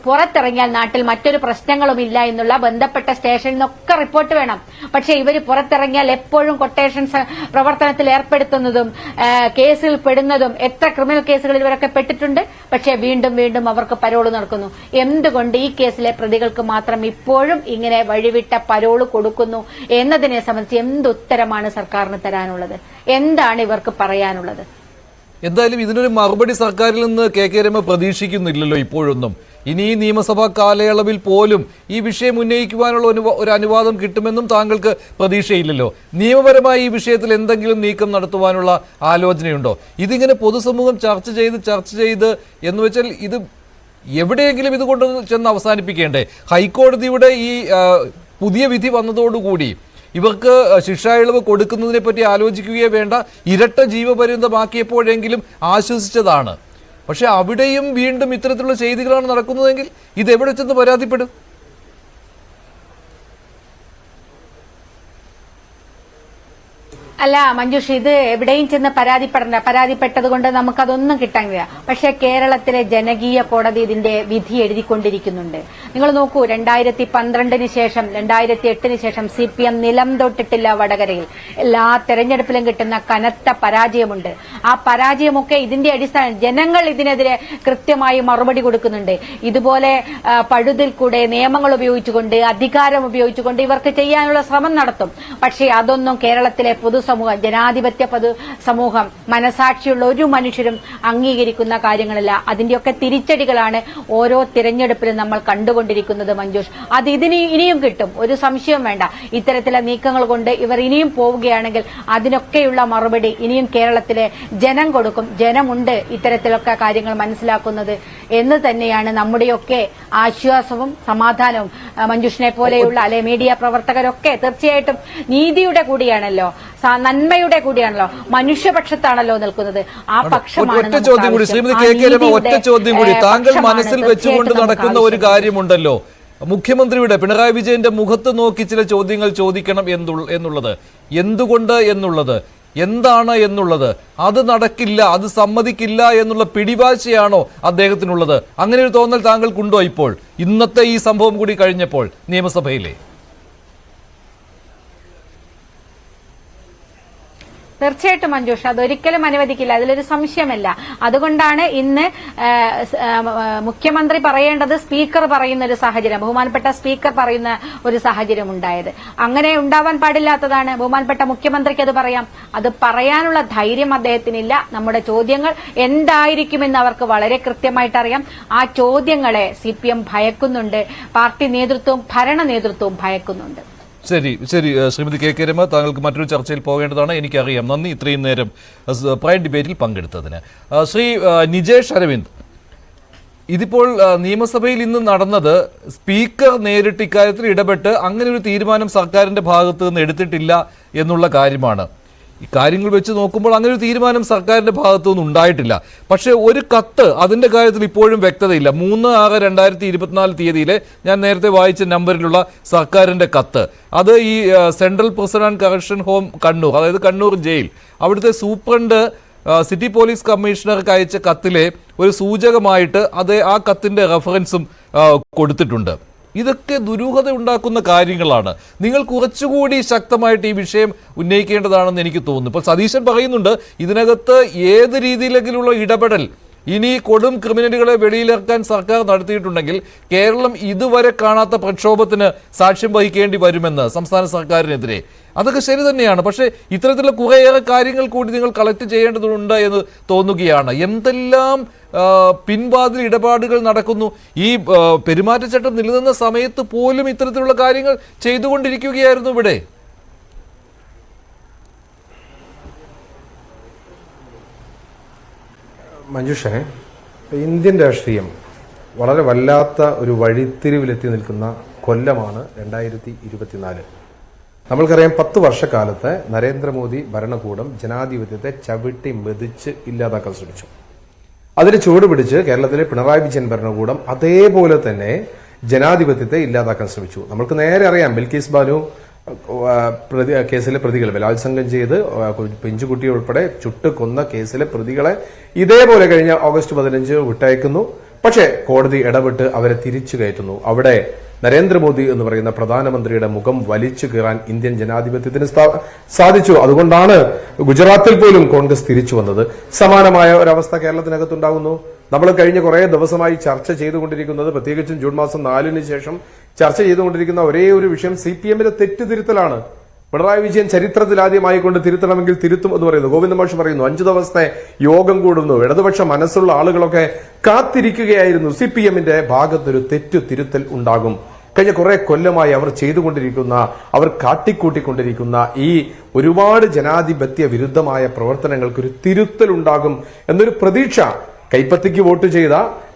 പുറത്തിറങ്ങിയാൽ നാട്ടിൽ മറ്റൊരു പ്രശ്നങ്ങളുമില്ല എന്നുള്ള ബന്ധപ്പെട്ട സ്റ്റേഷനിൽ നിന്നൊക്കെ റിപ്പോർട്ട് വേണം. പക്ഷേ ഇവർ പുറത്തിറങ്ങിയാൽ എപ്പോഴും കൊട്ടേഷൻ പ്രവർത്തനത്തിൽ ഏർപ്പെടുത്തുന്നതും കേസിൽ പെടുന്നതും, എത്ര ക്രിമിനൽ കേസുകളിൽ ഇവരൊക്കെ പെട്ടിട്ടുണ്ട്. പക്ഷേ വീണ്ടും വീണ്ടും അവർക്ക് പരോള് നടക്കുന്നു. എന്തുകൊണ്ട് ഈ കേസിലെ പ്രതികൾക്ക് മാത്രം ഇപ്പോഴും ഇങ്ങനെ വഴിവിട്ട പരോള് കൊടുക്കുന്നു എന്നതിനെ സംബന്ധിച്ച് എന്തുത്തരമാണ് സർക്കാരിന് തരാനുള്ളത്? എന്താണ് ഇവർക്ക് പറയാനുള്ളത്? എന്തായാലും ഇതിനൊരു മറുപടി സർക്കാരിൽ നിന്ന് കെ രമ പ്രതീക്ഷിക്കുന്നില്ലല്ലോ ഇപ്പോഴൊന്നും. ഇനി ഈ നിയമസഭാ കാലയളവിൽ പോലും ഈ വിഷയം ഉന്നയിക്കുവാനുള്ള ഒരു അനുവാദം കിട്ടുമെന്നും താങ്കൾക്ക് പ്രതീക്ഷയില്ലല്ലോ. നിയമപരമായി ഈ വിഷയത്തിൽ എന്തെങ്കിലും നീക്കം നടത്തുവാനുള്ള ആലോചനയുണ്ടോ? ഇതിങ്ങനെ പൊതുസമൂഹം ചർച്ച ചെയ്ത് എന്ന് വെച്ചാൽ ഇത് എവിടെയെങ്കിലും ഇത് കൊണ്ട് ചെന്ന് അവസാനിപ്പിക്കേണ്ടേ? ഹൈക്കോടതിയുടെ ഈ പുതിയ വിധി വന്നതോടുകൂടി ഇവർക്ക് ശിക്ഷാ ഇളവ് കൊടുക്കുന്നതിനെ പറ്റി ആലോചിക്കുകയേ വേണ്ട, ഇരട്ട ജീവപര്യന്തമാക്കിയപ്പോഴെങ്കിലും ആശ്വസിച്ചതാണ്. പക്ഷെ അവിടെയും വീണ്ടും ഇത്തരത്തിലുള്ള ചെയ്തികളാണ് നടക്കുന്നതെങ്കിൽ ഇത് എവിടെ ചെന്ന് പരാതിപ്പെടും? അല്ല മഞ്ജുഷ്, ഇത് എവിടെയും ചെന്ന് പരാതിപ്പെട്ടത് കൊണ്ട് നമുക്കതൊന്നും കിട്ടാനില്ല. പക്ഷെ കേരളത്തിലെ ജനകീയ കോടതി ഇതിന്റെ വിധി എഴുതിക്കൊണ്ടിരിക്കുന്നുണ്ട്. നിങ്ങൾ നോക്കൂ, 2012 ശേഷം 2008 ശേഷം CPM നിലം തൊട്ടിട്ടില്ല വടകരയിൽ. എല്ലാ തെരഞ്ഞെടുപ്പിലും കിട്ടുന്ന കനത്ത പരാജയമുണ്ട്. ആ പരാജയമൊക്കെ ഇതിന്റെ അടിസ്ഥാനം, ജനങ്ങൾ ഇതിനെതിരെ കൃത്യമായി മറുപടി കൊടുക്കുന്നുണ്ട്. ഇതുപോലെ പഴുതിൽ കൂടെ നിയമങ്ങൾ ഉപയോഗിച്ചുകൊണ്ട്, അധികാരം ഉപയോഗിച്ചുകൊണ്ട് ഇവർക്ക് ചെയ്യാനുള്ള ശ്രമം നടത്തും. പക്ഷേ അതൊന്നും കേരളത്തിലെ പൊതുസമൂഹം, ജനാധിപത്യ പൊതുസമൂഹം, മനസാക്ഷിയുള്ള ഒരു മനുഷ്യരും അംഗീകരിക്കുന്ന കാര്യങ്ങളല്ല. അതിന്റെയൊക്കെ തിരിച്ചടികളാണ് ഓരോ തിരഞ്ഞെടുപ്പിലും നമ്മൾ കണ്ടുകൊണ്ടിരിക്കുന്നത് മഞ്ജുഷ്. അത് ഇനിയും കിട്ടും, ഒരു സംശയവും വേണ്ട. ഇത്തരത്തിലുള്ള നീക്കങ്ങൾ കൊണ്ട് ഇവർ ഇനിയും പോവുകയാണെങ്കിൽ അതിനൊക്കെയുള്ള മറുപടി ഇനിയും കേരളത്തിലെ ജനം കൊടുക്കും. ജനമുണ്ട് ഇത്തരത്തിലൊക്കെ കാര്യങ്ങൾ മനസ്സിലാക്കുന്നത് എന്ന് തന്നെയാണ് നമ്മുടെയൊക്കെ ആശ്വാസവും സമാധാനവും. മഞ്ജുഷിനെ പോലെയുള്ള അല്ലെ മീഡിയ പ്രവർത്തകരൊക്കെ തീർച്ചയായിട്ടും നീതിയുടെ കൂടിയാണല്ലോ, നന്മയുടെ കൂടിയാണല്ലോ, മനുഷ്യപക്ഷത്താണല്ലോ നിൽക്കുന്നത്. ആ പക്ഷമാണ്. ഒറ്റ ചോദ്യം കൂടി താങ്കൾ മനസ്സിൽ വെച്ചുകൊണ്ട് നടക്കുന്ന ഒരു കാര്യമുണ്ടല്ലോ, മുഖ്യമന്ത്രിയുടെ പിണറായി വിജയന്റെ മുഖത്ത് നോക്കി ചില ചോദ്യങ്ങൾ ചോദിക്കണം എന്നുള്ളത്, എന്തുകൊണ്ട് എന്നുള്ളത്, എന്താണ് എന്നുള്ളത്, അത് നടക്കില്ല, അത് സമ്മതിക്കില്ല എന്നുള്ള പിടിവാശിയാണോ അദ്ദേഹത്തിനുള്ളത്? അങ്ങനെ ഒരു തോന്നൽ താങ്കൾക്കുണ്ടോ ഇപ്പോൾ, ഇന്നത്തെ ഈ സംഭവം കൂടി കഴിഞ്ഞപ്പോൾ നിയമസഭയിലെ? തീർച്ചയായിട്ടും മഞ്ജുഷ, അതൊരിക്കലും അനുവദിക്കില്ല, അതിലൊരു സംശയമല്ല. അതുകൊണ്ടാണ് ഇന്ന് മുഖ്യമന്ത്രി പറയേണ്ടത് സ്പീക്കർ പറയുന്ന ഒരു സാഹചര്യം, ബഹുമാനപ്പെട്ട സ്പീക്കർ പറയുന്ന ഒരു സാഹചര്യം ഉണ്ടായത്. അങ്ങനെ ഉണ്ടാവാൻ പാടില്ലാത്തതാണ്. ബഹുമാനപ്പെട്ട മുഖ്യമന്ത്രിക്ക് അത് പറയാം. അത് പറയാനുള്ള ധൈര്യം അദ്ദേഹത്തിനില്ല. നമ്മുടെ ചോദ്യങ്ങൾ എന്തായിരിക്കുമെന്ന് അവർക്ക് വളരെ കൃത്യമായിട്ട് അറിയാം. ആ ചോദ്യങ്ങളെ CPM ഭയക്കുന്നുണ്ട്, പാർട്ടി നേതൃത്വവും ഭരണ നേതൃത്വവും ഭയക്കുന്നുണ്ട്. ശരി ശ്രീമതി കെ രമ, താങ്കൾക്ക് മറ്റൊരു ചർച്ചയിൽ പോകേണ്ടതാണ്, എനിക്കറിയാം. നന്ദി ഇത്രയും നേരം പ്രൈം ഡിബേറ്റിൽ പങ്കെടുത്തതിന്. ശ്രീ നിജേഷ് അരവിന്ദ്, ഇതിപ്പോൾ നിയമസഭയിൽ ഇന്ന് നടന്നത് സ്പീക്കർ നേരിട്ട് ഇക്കാര്യത്തിൽ ഇടപെട്ട് അങ്ങനെ ഒരു തീരുമാനം സർക്കാരിന്റെ ഭാഗത്ത് നിന്ന് എടുത്തിട്ടില്ല എന്നുള്ള കാര്യമാണ്. ഈ കാര്യങ്ങൾ വെച്ച് നോക്കുമ്പോൾ അങ്ങനെ ഒരു തീരുമാനം സർക്കാരിന്റെ ഭാഗത്തു നിന്ന് ഉണ്ടായിട്ടില്ല. പക്ഷേ ഒരു കത്ത്, അതിന്റെ കാര്യത്തിൽ ഇപ്പോഴും വ്യക്തതയില്ല. 3/6/2024 തീയതിയിലെ ഞാൻ നേരത്തെ വായിച്ച നമ്പറിലുള്ള സർക്കാരിന്റെ കത്ത്, അത് ഈ central prison and correction home Kannur, അതായത് കണ്ണൂർ ജയിൽ, അവിടുത്തെ സൂപ്രണ്ട് സിറ്റി പോലീസ് കമ്മീഷണർക്ക് അയച്ച കത്തിലെ ഒരു സൂചകമായിട്ട് ആ കത്തിന്റെ റെഫറൻസും കൊടുത്തിട്ടുണ്ട്. ഇതൊക്കെ ദുരൂഹത ഉണ്ടാക്കുന്ന കാര്യങ്ങളാണ്. നിങ്ങൾ കുറച്ചുകൂടി ശക്തമായിട്ട് ഈ വിഷയം ഉന്നയിക്കേണ്ടതാണെന്ന് എനിക്ക് തോന്നുന്നു. ഇപ്പോൾ സതീശൻ പറയുന്നുണ്ട് ഇതിനകത്ത് ഏത് രീതിയിലെങ്കിലുള്ള ഇടപെടൽ ഇനി കൊടും ക്രിമിനലുകളെ വെളിയിലിറക്കാൻ സർക്കാർ നടത്തിയിട്ടുണ്ടെങ്കിൽ കേരളം ഇതുവരെ കാണാത്ത പ്രക്ഷോഭത്തിന് സാക്ഷ്യം വഹിക്കേണ്ടി വരുമെന്ന് സംസ്ഥാന സർക്കാരിനെതിരെ. അതൊക്കെ ശരി തന്നെയാണ്. പക്ഷേ ഇത്തരത്തിലുള്ള കുറേയേറെ കാര്യങ്ങൾ കൂടി നിങ്ങൾ കളക്ട് ചെയ്യേണ്ടതുണ്ട് എന്ന് തോന്നുകയാണ്. എന്തെല്ലാം പിൻവാതിൽ ഇടപാടുകൾ നടക്കുന്നു. ഈ പെരുമാറ്റച്ചട്ടം നിലനിന്ന സമയത്ത് പോലും ഇത്തരത്തിലുള്ള കാര്യങ്ങൾ ചെയ്തുകൊണ്ടിരിക്കുകയായിരുന്നു ഇവിടെ. മഞ്ജുഷേ, ഇന്ത്യൻ രാഷ്ട്രീയം വളരെ വല്ലാത്ത ഒരു വഴിത്തിരിവിലെത്തി നിൽക്കുന്ന കൊല്ലമാണ് 2024. നമ്മൾക്കറിയാം 10 വർഷക്കാലത്ത് നരേന്ദ്രമോദി ഭരണകൂടം ജനാധിപത്യത്തെ ചവിട്ടി മെതിച്ച് ഇല്ലാതാക്കാൻ ശ്രമിച്ചു. അതിന് ചുവട് പിടിച്ച് കേരളത്തിലെ പിണറായി വിജയൻ ഭരണകൂടം അതേപോലെ തന്നെ ജനാധിപത്യത്തെ ഇല്ലാതാക്കാൻ ശ്രമിച്ചു. നമ്മൾക്ക് നേരെ അറിയാം, ബിൽക്കിസ് ബാനു കേസിലെ പ്രതികൾ ബലാത്സംഗം ചെയ്ത് പെഞ്ചുകുട്ടി ഉൾപ്പെടെ ചുട്ട് കൊന്ന കേസിലെ പ്രതികളെ ഇതേപോലെ കഴിഞ്ഞ ഓഗസ്റ്റ് 15 വിട്ടയക്കുന്നു. പക്ഷേ കോടതി ഇടപെട്ട് അവരെ തിരിച്ചു കയറ്റുന്നു. അവിടെ നരേന്ദ്രമോദി എന്ന് പറയുന്ന പ്രധാനമന്ത്രിയുടെ മുഖം വലിച്ചു കീറാൻ ഇന്ത്യൻ ജനാധിപത്യത്തിന് സാധിച്ചു. അതുകൊണ്ടാണ് ഗുജറാത്തിൽ പോലും കോൺഗ്രസ് തിരിച്ചു വന്നത്. സമാനമായ ഒരവസ്ഥ കേരളത്തിനകത്തുണ്ടാകുന്നു. നമ്മൾ കഴിഞ്ഞ കുറെ ദിവസമായി ചർച്ച ചെയ്തുകൊണ്ടിരിക്കുന്നത്, പ്രത്യേകിച്ചും ജൂൺ മാസം 4-ന് ശേഷം ചർച്ച ചെയ്തുകൊണ്ടിരിക്കുന്ന ഒരേ ഒരു വിഷയം CPM-ന്റെ തെറ്റുതിരുത്തലാണ്. പിണറായി വിജയൻ ചരിത്രത്തിലാദ്യമായി കൊണ്ട് തിരുത്തണമെങ്കിൽ തിരുത്തും എന്ന് പറയുന്നു. ഗോവിന്ദ മാഷ് പറയുന്നു 5 ദിവസത്തെ യോഗം കൂടുന്നു. ഇടതുപക്ഷ മനസ്സുള്ള ആളുകളൊക്കെ കാത്തിരിക്കുകയായിരുന്നു CPM-ന്റെ ഭാഗത്തൊരു തിരുത്തൽ ഉണ്ടാകും. കഴിഞ്ഞ കുറെ കൊല്ലമായി അവർ ചെയ്തുകൊണ്ടിരിക്കുന്ന, അവർ കാട്ടിക്കൂട്ടിക്കൊണ്ടിരിക്കുന്ന ഈ ഒരുപാട് ജനാധിപത്യ വിരുദ്ധമായ പ്രവർത്തനങ്ങൾക്കൊരു തിരുത്തൽ ഉണ്ടാകും എന്നൊരു പ്രതീക്ഷ കൈപ്പത്തിക്ക് വോട്ട് ചെയ്ത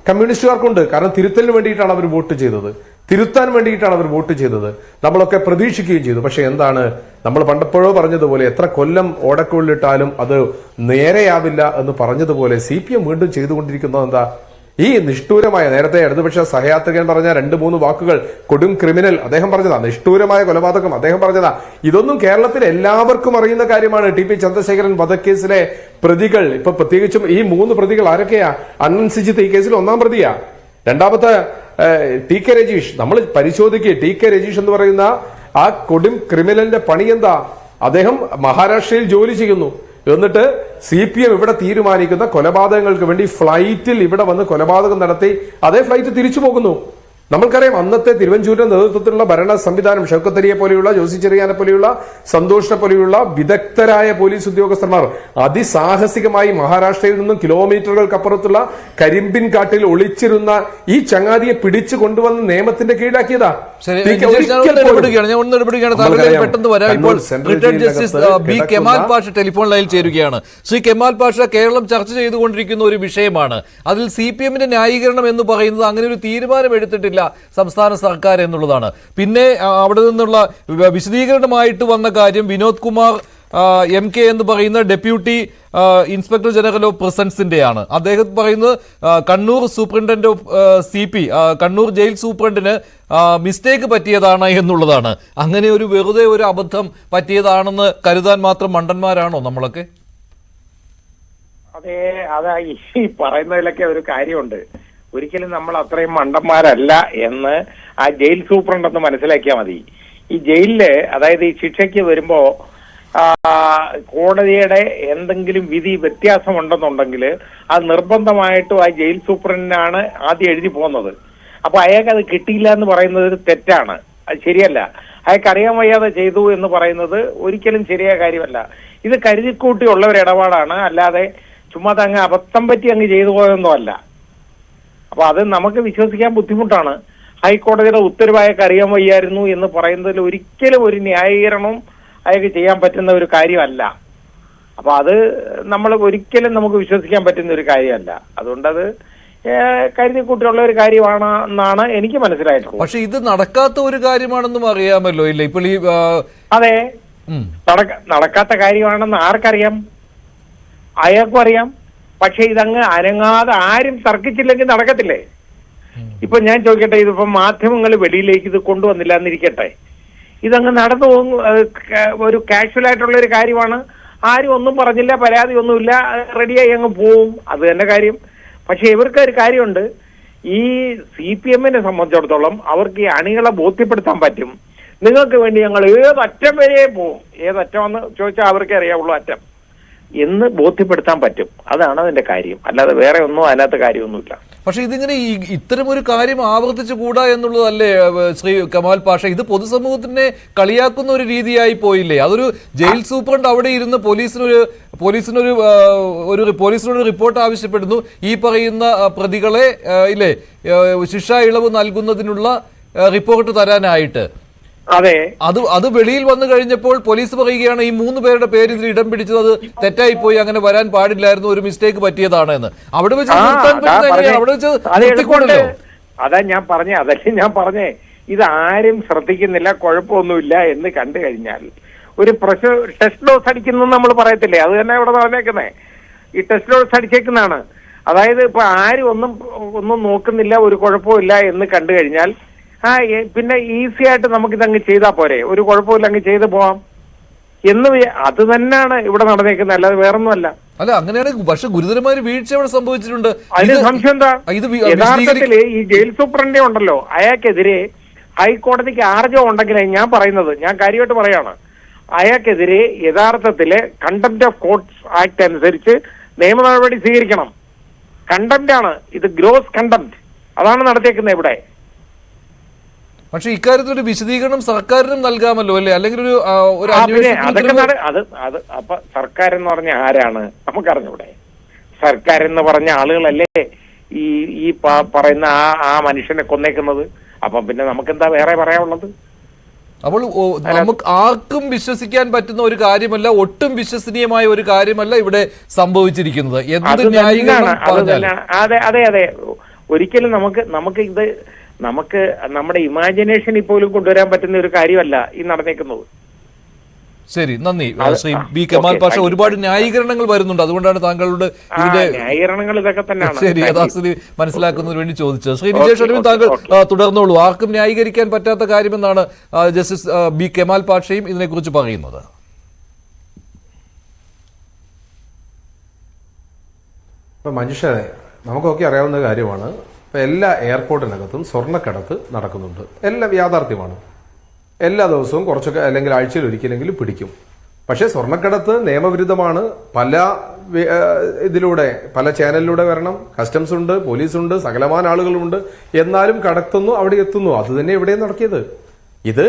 കമ്മ്യൂണിസ്റ്റുകാർക്കുണ്ട്. കാരണം തിരുത്തലിന് വേണ്ടിയിട്ടാണ് അവർ വോട്ട് ചെയ്തത്, തിരുത്താൻ വേണ്ടിയിട്ടാണ് അവർ വോട്ട് ചെയ്തത്. നമ്മളൊക്കെ പ്രതീക്ഷിക്കുകയും ചെയ്തു. പക്ഷെ എന്താണ്, നമ്മൾ പണ്ടപ്പോഴോ പറഞ്ഞതുപോലെ എത്ര കൊല്ലം ഓടക്കുള്ളിട്ടാലും അത് നേരെയാവില്ല എന്ന് പറഞ്ഞതുപോലെ CPM വീണ്ടും ചെയ്തുകൊണ്ടിരിക്കുന്നത് എന്താ? ഈ നിഷ്ഠൂരമായ, നേരത്തെ ഇടതുപക്ഷ സഹയാത്രികൻ പറഞ്ഞ 2-3 വാക്കുകൾ, കൊടും ക്രിമിനൽ അദ്ദേഹം പറഞ്ഞതാ, നിഷ്ഠൂരമായ കൊലപാതകം അദ്ദേഹം പറഞ്ഞതാ. ഇതൊന്നും കേരളത്തിൽ എല്ലാവർക്കും അറിയുന്ന കാര്യമാണ്. TP ചന്ദ്രശേഖരൻ വധക്കേസിലെ പ്രതികൾ, ഇപ്പൊ പ്രത്യേകിച്ചും ഈ 3 പ്രതികൾ ആരൊക്കെയാ? അണ്ണൻ സിജിത്ത് ഈ കേസിൽ 1-ാം പ്രതിയാ. രണ്ടാമത്തെ TK രജീഷ്. നമ്മൾ പരിശോധിക്കുക, TK രജീഷ് എന്ന് പറയുന്ന ആ കൊടും ക്രിമിനലിന്റെ പണി എന്താ? അദ്ദേഹം മഹാരാഷ്ട്രയിൽ ജോലി ചെയ്യുന്നു. എന്നിട്ട് CPM ഇവിടെ തീരുമാനിക്കുന്ന കൊലപാതകങ്ങൾക്ക് വേണ്ടി ഫ്ലൈറ്റിൽ ഇവിടെ വന്ന് കൊലപാതകം നടത്തി അതേ ഫ്ലൈറ്റ് തിരിച്ചു പോകുന്നു. നമ്മൾക്കറിയാം അന്നത്തെ തിരുവഞ്ചൂരിന്റെ നേതൃത്വത്തിലുള്ള ഭരണ സംവിധാനം, ഷൗക്കത്ത് അലിയെ പോലെയുള്ള, ജോസി ചെറിയാനെ പോലെയുള്ള, സന്തോഷിനെ പോലെയുള്ള വിദഗ്ധരായ പോലീസ് ഉദ്യോഗസ്ഥന്മാർ അതിസാഹസികമായി മഹാരാഷ്ട്രയിൽ നിന്നും കിലോമീറ്ററുകൾക്കപ്പുറത്തുള്ള കരിമ്പിൻ കാട്ടിൽ ഒളിച്ചിരുന്ന ഈ ചങ്ങാതിയെ പിടിച്ചു കൊണ്ടുവന്ന് നിയമത്തിന്റെ കീഴിലാക്കിയതാ. ടെലിഫോൺ ലൈനിൽ ചേരുകയാണ്. ശ്രീ കെമാൽ പാഷ, കേരളം ചർച്ച ചെയ്തുകൊണ്ടിരിക്കുന്ന ഒരു വിഷയമാണ്. അതിൽ CPM-ന്റെ ന്യായീകരണം എന്ന് പറയുന്നത് അങ്ങനെ ഒരു തീരുമാനം എടുത്തിട്ടില്ല സംസ്ഥാന സർക്കാർ എന്നുള്ളതാണ്. പിന്നെ അവിടെ നിന്നുള്ള വിശദീകരണമായിട്ട് വന്ന കാര്യം വിനോദ് കുമാർ MK എന്ന് പറയുന്ന ഡെപ്യൂട്ടി ഇൻസ്പെക്ടർ ജനറൽ ഓഫ് പ്രിസൺസിന്റെയാണ്. അദ്ദേഹം പറയുന്നത് Kannur superintendent of CP, Kannur jail സൂപ്രണ്ടിന് മിസ്റ്റേക്ക് പറ്റിയതാണ് എന്നുള്ളതാണ്. അങ്ങനെ ഒരു വെറുതെ ഒരു അബദ്ധം പറ്റിയതാണെന്ന് കരുതാൻ മാത്രം മണ്ടന്മാരാണോ നമ്മളൊക്കെ? അതെ, അതാ ഈ പറയുന്നതിലൊക്കെ ഒരു കാര്യമുണ്ട്. ഒരിക്കലും നമ്മൾ അത്രയും മണ്ടന്മാരല്ല എന്ന് ആ ജയിൽ സൂപ്രണ്ടെന്ന് മനസ്സിലാക്കിയാൽ മതി. ഈ ജയിലില്, അതായത് ഈ ശിക്ഷയ്ക്ക് വരുമ്പോ കോടതിയുടെ എന്തെങ്കിലും വിധി വ്യത്യാസമുണ്ടെന്നുണ്ടെങ്കിൽ അത് നിർബന്ധമായിട്ടും ആ ജയിൽ സൂപ്രണ്ടിനാണ് ആദ്യം എഴുതി പോകുന്നത്. അപ്പൊ അയാൾക്ക് അത് കിട്ടിയില്ല എന്ന് പറയുന്നത് ഒരു തെറ്റാണ്, അത് ശരിയല്ല. അയാൾക്ക് അറിയാൻ വയ്യാതെ ചെയ്തു എന്ന് പറയുന്നത് ഒരിക്കലും ശരിയായ കാര്യമല്ല. ഇത് കരുതിക്കൂട്ടിയുള്ള ഒരു ഇടപാടാണ്, അല്ലാതെ ചുമ്മാ അങ്ങ് അബദ്ധം പറ്റി അങ്ങ് ചെയ്തു പോയതൊന്നും അല്ല. അപ്പൊ അത് നമുക്ക് വിശ്വസിക്കാൻ ബുദ്ധിമുട്ടാണ്. ഹൈക്കോടതിയുടെ ഉത്തരവ് അയാൾക്ക് അറിയാൻ വയ്യായിരുന്നു എന്ന് പറയുന്നതിൽ ഒരിക്കലും ഒരു ന്യായീകരണവും അയാൾക്ക് ചെയ്യാൻ പറ്റുന്ന ഒരു കാര്യമല്ല. അപ്പൊ അത് നമ്മൾ ഒരിക്കലും നമുക്ക് വിശ്വസിക്കാൻ പറ്റുന്ന ഒരു കാര്യമല്ല. അതുകൊണ്ടത് കരുതിക്കൂട്ടിയുള്ള ഒരു കാര്യമാണ് എന്നാണ് എനിക്ക് മനസ്സിലായിട്ടുള്ളത്. പക്ഷെ ഇത് നടക്കാത്ത ഒരു കാര്യമാണെന്നും അറിയാമല്ലോ, ഇല്ല? ഇപ്പോൾ ഈ അതെ, നടക്കാത്ത കാര്യമാണെന്ന് ആർക്കറിയാം? അയാൾക്കും അറിയാം. പക്ഷെ ഇതങ്ങ് അനങ്ങാതെ ആരും തർക്കിച്ചില്ലെങ്കിൽ നടക്കത്തില്ലേ? ഇപ്പൊ ഞാൻ ചോദിക്കട്ടെ, ഇതിപ്പോ മാധ്യമങ്ങൾ വെളിയിലേക്ക് ഇത് കൊണ്ടുവന്നില്ല എന്നിരിക്കട്ടെ, ഇതങ്ങ് നടന്നു പോകും. ഒരു കാഷ്വൽ ആയിട്ടുള്ള ഒരു കാര്യമാണ്. ആരും ഒന്നും പറഞ്ഞില്ല, പരാതി ഒന്നുമില്ല, റെഡിയായി അങ്ങ് പോവും. അത് തന്നെ കാര്യം. പക്ഷെ ഇവർക്ക് ഒരു കാര്യമുണ്ട്. ഈ CPM-നെ സംബന്ധിച്ചിടത്തോളം അവർക്ക് ഈ അണികളെ ബോധ്യപ്പെടുത്താൻ പറ്റും. നിങ്ങൾക്ക് വേണ്ടി ഞങ്ങൾ ഏതറ്റം വരെ പോവും. ഏതറ്റമെന്ന് ചോദിച്ചാൽ അവർക്കേ അറിയാവുള്ളൂ അറ്റം എന്ന് ബോധ്യപ്പെടുത്താൻ പറ്റും. അതാണ് അതിന്റെ കാര്യം. അല്ലാതെ വേറെ ഒന്നും അതിനകത്ത് കാര്യമൊന്നുമില്ല. പക്ഷെ ഇതിങ്ങനെ ഇത്തരം ഒരു കാര്യം ആവർത്തിച്ചു കൂടാ എന്നുള്ളതല്ലേ ശ്രീ കമാൽ പാഷ? ഇത് പൊതുസമൂഹത്തിനെ കളിയാക്കുന്ന ഒരു രീതിയായി പോയില്ലേ? അതൊരു ജയിൽ സൂപ്രണ്ട് അവിടെ ഇരുന്ന് പോലീസിനൊരു റിപ്പോർട്ട് ആവശ്യപ്പെടുന്നു, ഈ പറയുന്ന പ്രതികളെ ഇല്ലേ ശിക്ഷാ ഇളവ് നൽകുന്നതിനുള്ള റിപ്പോർട്ട് തരാനായിട്ട്. അതെ, അത് വെളിയിൽ വന്നു കഴിഞ്ഞപ്പോൾ പോലീസ് പറയുകയാണ് ഈ 3 പേരുടെ പേര് ഇതിൽ ഇടം പിടിച്ചത് അത് തെറ്റായി പോയി, അങ്ങനെ വരാൻ പാടില്ലായിരുന്നു, ഒരു മിസ്റ്റേക്ക് പറ്റിയതാണ് എന്ന്. അവിടെ വെച്ച് നിർത്താൻ പറ്റുന്ന അവിടെ വെച്ച് നിർത്തിക്കൊണ്ടല്ലോ. അതല്ലേ ഞാൻ പറഞ്ഞേ, ഇത് ആരും ശ്രദ്ധിക്കുന്നില്ല, കുഴപ്പമൊന്നുമില്ല എന്ന് കണ്ടു കഴിഞ്ഞാൽ ഒരു ടെസ്റ്റ് ഡോസ് അടിക്കുന്നു നമ്മൾ പറയത്തില്ലേ, അത് തന്നെ ഇവിടെ പറഞ്ഞേക്കുന്നേ. ഈ ടെസ്റ്റ് ഡോസ് അടിച്ചേക്കുന്നതാണ്. അതായത് ഇപ്പൊ ആരും ഒന്നും നോക്കുന്നില്ല, ഒരു കുഴപ്പമില്ല എന്ന് കണ്ടു കഴിഞ്ഞാൽ പിന്നെ ഈസി ആയിട്ട് നമുക്കിതങ്ങ് ചെയ്താൽ പോരെ, ഒരു കുഴപ്പമില്ല അങ്ങ് ചെയ്തു പോവാം എന്ന് അത് തന്നെയാണ് ഇവിടെ നടന്നേക്കുന്നത്, അല്ലാതെ വേറൊന്നുമല്ല. അല്ല, അങ്ങനെയാണ്. പക്ഷെ ഗുരുതരമായ വീഴ്ച ഇവിടെ സംഭവിച്ചിട്ടുണ്ട്. അതിന് സംശയം എന്താ? യഥാർത്ഥത്തില് ഈ ജയിൽ സൂപ്രണ്ടേ ഉണ്ടല്ലോ, അയാൾക്കെതിരെ ഹൈക്കോടതിക്ക് ആർജോ ഉണ്ടെങ്കിലേ ഞാൻ പറയുന്നത്, ഞാൻ കാര്യമായിട്ട് പറയാണ്, അയാൾക്കെതിരെ യഥാർത്ഥത്തില് കണ്ടംപ്റ്റ് ഓഫ് കോർട്ട്സ് ആക്ട് അനുസരിച്ച് നിയമ നടപടി സ്വീകരിക്കണം. കണ്ടംപ്റ്റ് ആണ് ഇത്, ഗ്രോസ് കണ്ടംപ്റ്റ്. അതാണ് നടത്തിയേക്കുന്നത് ഇവിടെ. പക്ഷെ ഇക്കാര്യത്തിൽ ഒരു വിശദീകരണം സർക്കാരിനും നൽകാമല്ലോ, അല്ലേ? അല്ലെങ്കിൽ അപ്പൊ സർക്കാർ എന്ന് പറഞ്ഞ ആരാണ് നമുക്കറിഞ്ഞൂടെ? സർക്കാർ എന്ന് പറഞ്ഞ ആളുകളല്ലേ ഈ പറയുന്ന ആ മനുഷ്യനെ കൊന്നേക്കുന്നത്. അപ്പൊ പിന്നെ നമുക്കെന്താ വേറെ പറയാനുള്ളത്? അപ്പോൾ നമുക്ക് ആർക്കും വിശ്വസിക്കാൻ പറ്റുന്ന ഒരു കാര്യമല്ല, ഒട്ടും വിശ്വസനീയമായ ഒരു കാര്യമല്ല ഇവിടെ സംഭവിച്ചിരിക്കുന്നത്. എന്ത് ന്യായീകരണം പറഞ്ഞാലും അതെ, ഒരിക്കലും നമുക്ക് നമ്മുടെ ഇമാജിനേഷനിൽ പോലും കൊണ്ടുവരാൻ പറ്റുന്ന ഒരു കാര്യമല്ല ഈ നടന്നേക്കുന്നത്. ശരി, നന്ദി ശ്രീ ബി കമാൽ പാഷ. ഒരുപാട് ന്യായീകരണങ്ങൾ വരുന്നുണ്ട്, അതുകൊണ്ടാണ് താങ്കളുടെ ഇതിന്റെ ന്യായീകരണങ്ങൾ ഇതൊക്കെ തന്നെയാണ്. ശരി, യഥാസ്ഥിതി മനസ്സിലാക്കുന്നതിന് വേണ്ടി ചോദിച്ചത്. ശ്രീ നിജേഷ് അരവിന്ദ്, താങ്കൾ തുടർന്നോളൂ. ആർക്കും ന്യായീകരിക്കാൻ പറ്റാത്ത കാര്യമെന്നാണ് ജസ്റ്റിസ് ബി കമാൽ പാഷയും ഇതിനെക്കുറിച്ച് പറയുന്നത്. ഇപ്പൊ മനുഷ്യരെ നമുക്കൊക്കെ അറിയാവുന്ന കാര്യമാണ്. എല്ലാ എയർപോർട്ടിനകത്തും സ്വർണ്ണക്കടത്ത് നടക്കുന്നുണ്ട്. എല്ലാം യാഥാർത്ഥ്യമാണ്. എല്ലാ ദിവസവും കുറച്ചൊക്കെ അല്ലെങ്കിൽ ആഴ്ചയിൽ ഒരിക്കലെങ്കിലും പിടിക്കും. പക്ഷേ സ്വർണ്ണക്കടത്ത് നിയമവിരുദ്ധമാണ്. പല ഇതിലൂടെ പല ചാനലിലൂടെ വരണം. കസ്റ്റംസ് ഉണ്ട്, പോലീസുണ്ട്, സകലമാന ആളുകളുണ്ട്. എന്നാലും കടത്തുന്നു, അവിടെ എത്തുന്നു. അത് തന്നെ ഇവിടെ നടക്കിയത്. ഇത്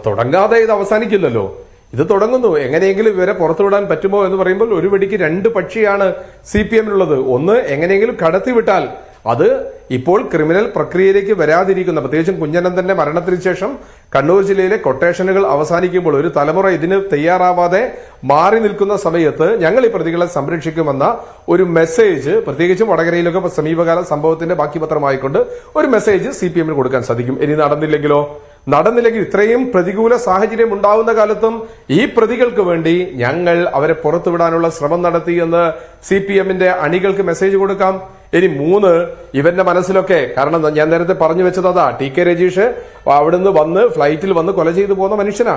തുടങ്ങാതെ ഇത് അവസാനിക്കില്ലല്ലോ. ഇത് തുടങ്ങുന്നു. എങ്ങനെയെങ്കിലും ഇവരെ പുറത്തുവിടാൻ പറ്റുമോ എന്ന് പറയുമ്പോൾ ഒരു വെടിക്ക് 2 പക്ഷിയാണ് CPM-നുള്ളത്. ഒന്ന്, എങ്ങനെയെങ്കിലും കടത്തിവിട്ടാൽ അത് ഇപ്പോൾ ക്രിമിനൽ പ്രക്രിയയിലേക്ക് വരാതിരിക്കുന്ന, പ്രത്യേകിച്ചും കുഞ്ഞനന്തന്റെ മരണത്തിന് ശേഷം കണ്ണൂർ ജില്ലയിലെ കൊട്ടേഷനുകൾ അവസാനിക്കുമ്പോൾ ഒരു തലമുറ ഇതിന് തയ്യാറാവാതെ മാറി നിൽക്കുന്ന സമയത്ത് ഞങ്ങൾ ഈ പ്രതികളെ സംരക്ഷിക്കുമെന്ന ഒരു മെസ്സേജ്, പ്രത്യേകിച്ചും വടകരയിലൊക്കെ സമീപകാല സംഭവത്തിന്റെ ബാക്കി പത്രമായിക്കൊണ്ട് ഒരു മെസ്സേജ് CPM-ന് കൊടുക്കാൻ സാധിക്കും. ഇനി നടന്നില്ലെങ്കിൽ ഇത്രയും പ്രതികൂല സാഹചര്യം ഉണ്ടാവുന്ന കാലത്തും ഈ പ്രതികൾക്ക് വേണ്ടി ഞങ്ങൾ അവരെ പുറത്തുവിടാനുള്ള ശ്രമം നടത്തി എന്ന് CPM-ന്റെ അണികൾക്ക് മെസ്സേജ് കൊടുക്കാം. ഇനി 3, ഇവന്റെ മനസ്സിലൊക്കെ, കാരണം ഞാൻ നേരത്തെ പറഞ്ഞു വെച്ചത് അതാ, TK രജീഷ് അവിടുന്ന് വന്ന് ഫ്ലൈറ്റിൽ വന്ന് കൊല ചെയ്തു പോകുന്ന മനുഷ്യനാ.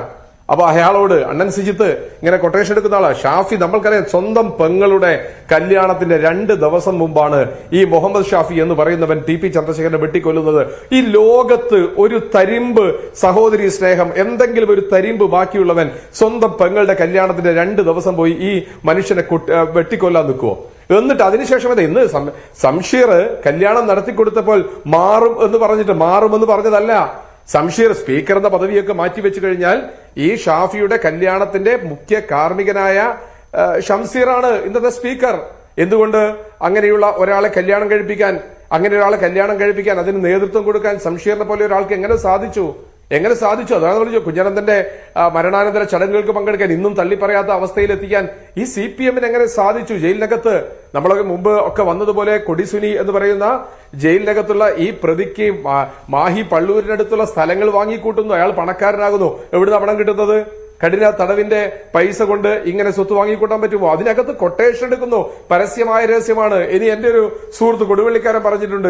അപ്പൊ അയാളോട് അണ്ണൻ സിജിത്ത് ഇങ്ങനെ കൊട്ടേഷൻ എടുക്കുന്ന ആളാ. ഷാഫി, നമ്മൾക്കറിയാം, സ്വന്തം പെങ്ങളുടെ കല്യാണത്തിന്റെ 2 ദിവസം മുമ്പാണ് ഈ മുഹമ്മദ് ഷാഫി എന്ന് പറയുന്നവൻ TP ചന്ദ്രശേഖരനെ വെട്ടിക്കൊല്ലുന്നത്. ഈ ലോകത്ത് ഒരു തരിമ്പ് സഹോദരി സ്നേഹം, എന്തെങ്കിലും ഒരു തരിമ്പ് ബാക്കിയുള്ളവൻ സ്വന്തം പെങ്ങളുടെ കല്യാണത്തിന്റെ 2 ദിവസം പോയി ഈ മനുഷ്യനെ വെട്ടിക്കൊല്ലാൻ നിൽക്കുവോ? എന്നിട്ട് അതിനുശേഷം ഇന്ന് സംഷീർ കല്യാണം നടത്തിക്കൊടുത്തപ്പോൾ മാറുമെന്ന് പറഞ്ഞതല്ല. സംഷീർ സ്പീക്കർ എന്ന പദവിയൊക്കെ മാറ്റിവെച്ചു കഴിഞ്ഞാൽ ഈ ഷാഫിയുടെ കല്യാണത്തിന്റെ മുഖ്യ കാർമ്മികനായ ഷംസീറാണ് ഇന്നത്തെ സ്പീക്കർ. എന്തുകൊണ്ട് അങ്ങനെയുള്ള ഒരാളെ കല്യാണം കഴിപ്പിക്കാൻ അതിന് നേതൃത്വം കൊടുക്കാൻ സംഷീറിനെ പോലെ ഒരാൾക്ക് എങ്ങനെ സാധിച്ചു എങ്ങനെ സാധിച്ചു? അതാണ് വിളിച്ചു കുഞ്ഞനന്തന്റെ മരണാനന്തര ചടങ്ങുകൾക്ക് പങ്കെടുക്കാൻ ഇന്നും തള്ളിപ്പറയാത്ത അവസ്ഥയിലെത്തിക്കാൻ ഈ CPM-ന് എങ്ങനെ സാധിച്ചു? ജയിലിനകത്ത് നമ്മളൊക്കെ മുമ്പ് ഒക്കെ വന്നതുപോലെ കൊടിസുനി എന്ന് പറയുന്ന ജയിലിനകത്തുള്ള ഈ പ്രതിക്ക് മാഹി പള്ളൂരിനടുത്തുള്ള സ്ഥലങ്ങൾ വാങ്ങിക്കൂട്ടുന്നു. അയാൾ പണക്കാരനാകുന്നു. എവിടുന്ന പണം കിട്ടുന്നത്? കഠിന തടവിന്റെ പൈസ കൊണ്ട് ഇങ്ങനെ സ്വത്ത് വാങ്ങിക്കൂട്ടാൻ പറ്റുമോ? അതിനകത്ത് കൊട്ടേഷൻ എടുക്കുന്നു. പരസ്യമായ രഹസ്യമാണ്. ഇനി എന്റെ ഒരു സുഹൃത്ത് കൊടുവള്ളിക്കാരൻ പറഞ്ഞിട്ടുണ്ട്,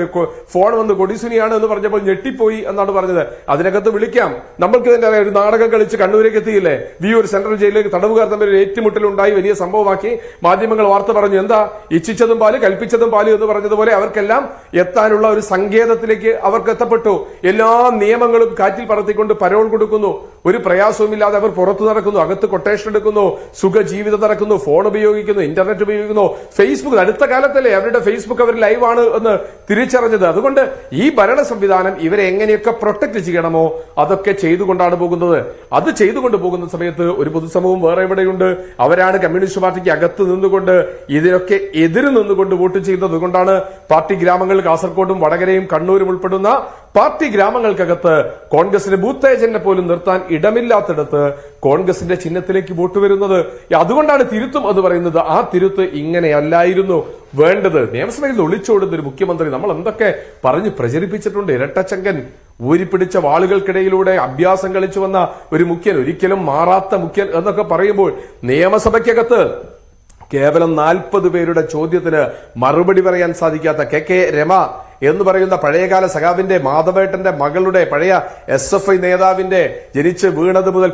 ഫോൺ വന്ന് കൊടിസുനിയാണ് എന്ന് പറഞ്ഞപ്പോൾ ഞെട്ടിപ്പോയി എന്നാണ് പറഞ്ഞത്. അതിനകത്ത് വിളിക്കാം. നമ്മൾക്ക് തന്നെ ഒരു നാടകം കളിച്ച് കണ്ണൂരേക്ക് എത്തിയില്ലേ? വിയൂർ സെൻട്രൽ ജയിലിലേക്ക് തടവുകാർ തമ്മിൽ ഒരു ഏറ്റുമുട്ടലുണ്ടായി, വലിയ സംഭവമാക്കി മാധ്യമങ്ങൾ വാർത്ത പറഞ്ഞു. എന്താ ഇച്ഛിച്ചതും പാല് കൽപ്പിച്ചതും പാല് എന്ന് പറഞ്ഞതുപോലെ അവർക്കെല്ലാം എത്താനുള്ള ഒരു സങ്കേതത്തിലേക്ക് അവർക്ക് എത്തപ്പെട്ടു. എല്ലാ നിയമങ്ങളും കാറ്റിൽ പറത്തിക്കൊണ്ട് പരോൾ കൊടുക്കുന്നു. ഒരു പ്രയാസവുമില്ലാതെ അവർ പുറത്തു നടക്കുന്നു, അകത്ത് കൊട്ടേഷൻ എടുക്കുന്നു, സുഖജീവിതം നടക്കുന്നു, ഫോൺ ഉപയോഗിക്കുന്നു, ഇന്റർനെറ്റ് ഉപയോഗിക്കുന്നു, ഫേസ്ബുക്ക്. അടുത്ത കാലത്തല്ലേ അവരുടെ ഫേസ്ബുക്ക് അവർ ലൈവാണ് എന്ന് തിരിച്ചറിഞ്ഞത്. അതുകൊണ്ട് ഈ ഭരണ സംവിധാനം ഇവരെ എങ്ങനെയൊക്കെ പ്രൊട്ടക്ട് ചെയ്യണമോ അതൊക്കെ ചെയ്തുകൊണ്ടാണ് പോകുന്നത്. അത് ചെയ്തുകൊണ്ട് പോകുന്ന സമയത്ത് ഒരു പൊതുസമൂഹം വേറെ എവിടെയുണ്ട്? അവരാണ് കമ്മ്യൂണിസ്റ്റ് പാർട്ടിക്ക് അകത്ത് നിന്നുകൊണ്ട് ഇതിനൊക്കെ എതിര് നിന്നുകൊണ്ട് വോട്ട് ചെയ്തത്. അതുകൊണ്ടാണ് പാർട്ടി ഗ്രാമങ്ങൾ കാസർഗോഡും വടകരയും കണ്ണൂരും ഉൾപ്പെടുന്ന പാർട്ടി ഗ്രാമങ്ങൾക്കകത്ത് കോൺഗ്രസിന് ബൂത്ത് ഏജന്റിനെ പോലും നിർത്താൻ ഇടമില്ലാത്തിടത്ത് കോൺഗ്രസിന്റെ ചിഹ്നത്തിലേക്ക് വോട്ട് വരുന്നത്. അതുകൊണ്ടാണ് തിരുത്തും എന്ന് പറയുന്നത്. ആ തിരുത്ത് ഇങ്ങനെയല്ലായിരുന്നു വേണ്ടത്. നിയമസഭയിൽ ഒളിച്ചോടുന്ന ഒരു മുഖ്യമന്ത്രി നമ്മൾ എന്തൊക്കെ പറഞ്ഞ് പ്രചരിപ്പിച്ചിട്ടുണ്ട്. ഇരട്ടച്ചങ്കൻ, ഊരിപ്പിടിച്ച വാളുകൾക്കിടയിലൂടെ അഭ്യാസം കളിച്ചു വന്ന ഒരു മുഖ്യൻ, ഒരിക്കലും മാറാത്ത മുഖ്യൻ എന്നൊക്കെ പറയുമ്പോൾ നിയമസഭയ്ക്കകത്ത് കേവലം 40 പേരുടെ ചോദ്യത്തിന് മറുപടി പറയാൻ സാധിക്കാത്ത കെ രമ എന്ന് പറയുന്ന പഴയകാല സഖാവിന്റെ മാധവേട്ടന്റെ മകളുടെ പഴയ SFI നേതാവിന്റെ ജനിച്ച് വീണത് മുതൽ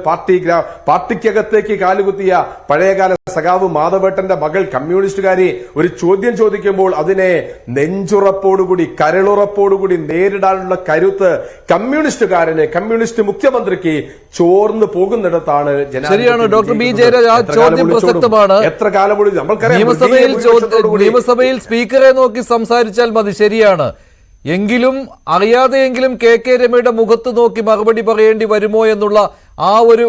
പാർട്ടിക്കകത്തേക്ക് കാലുകുത്തിയ പഴയകാല സഖാവ് മാധവേട്ടന്റെ മകൾ കമ്മ്യൂണിസ്റ്റുകാരി ഒരു ചോദ്യം ചോദിക്കുമ്പോൾ അതിനെ നെഞ്ചുറപ്പോടുകൂടി കരളുറപ്പോടുകൂടി നേരിടാനുള്ള കരുത്ത് കമ്മ്യൂണിസ്റ്റുകാരന്, കമ്മ്യൂണിസ്റ്റ് മുഖ്യമന്ത്രിക്ക് ചോർന്നു പോകുന്നിടത്താണ് ശരിയാണ് ഡോക്ടർ ബി ജയരാജ്. ആ ചോദ്യം പ്രസക്തമാണ്. എത്ര കാലം നിയമസഭയിൽ സ്പീക്കറെ നോക്കി സംസാരിച്ചാൽ മതി, ശരിയാണ്. എങ്കിലും അറിയാതെയെങ്കിലും കെ രമയുടെ മുഖത്ത് നോക്കി മറുപടി പറയേണ്ടി വരുമോ എന്നുള്ള ആ ഒരു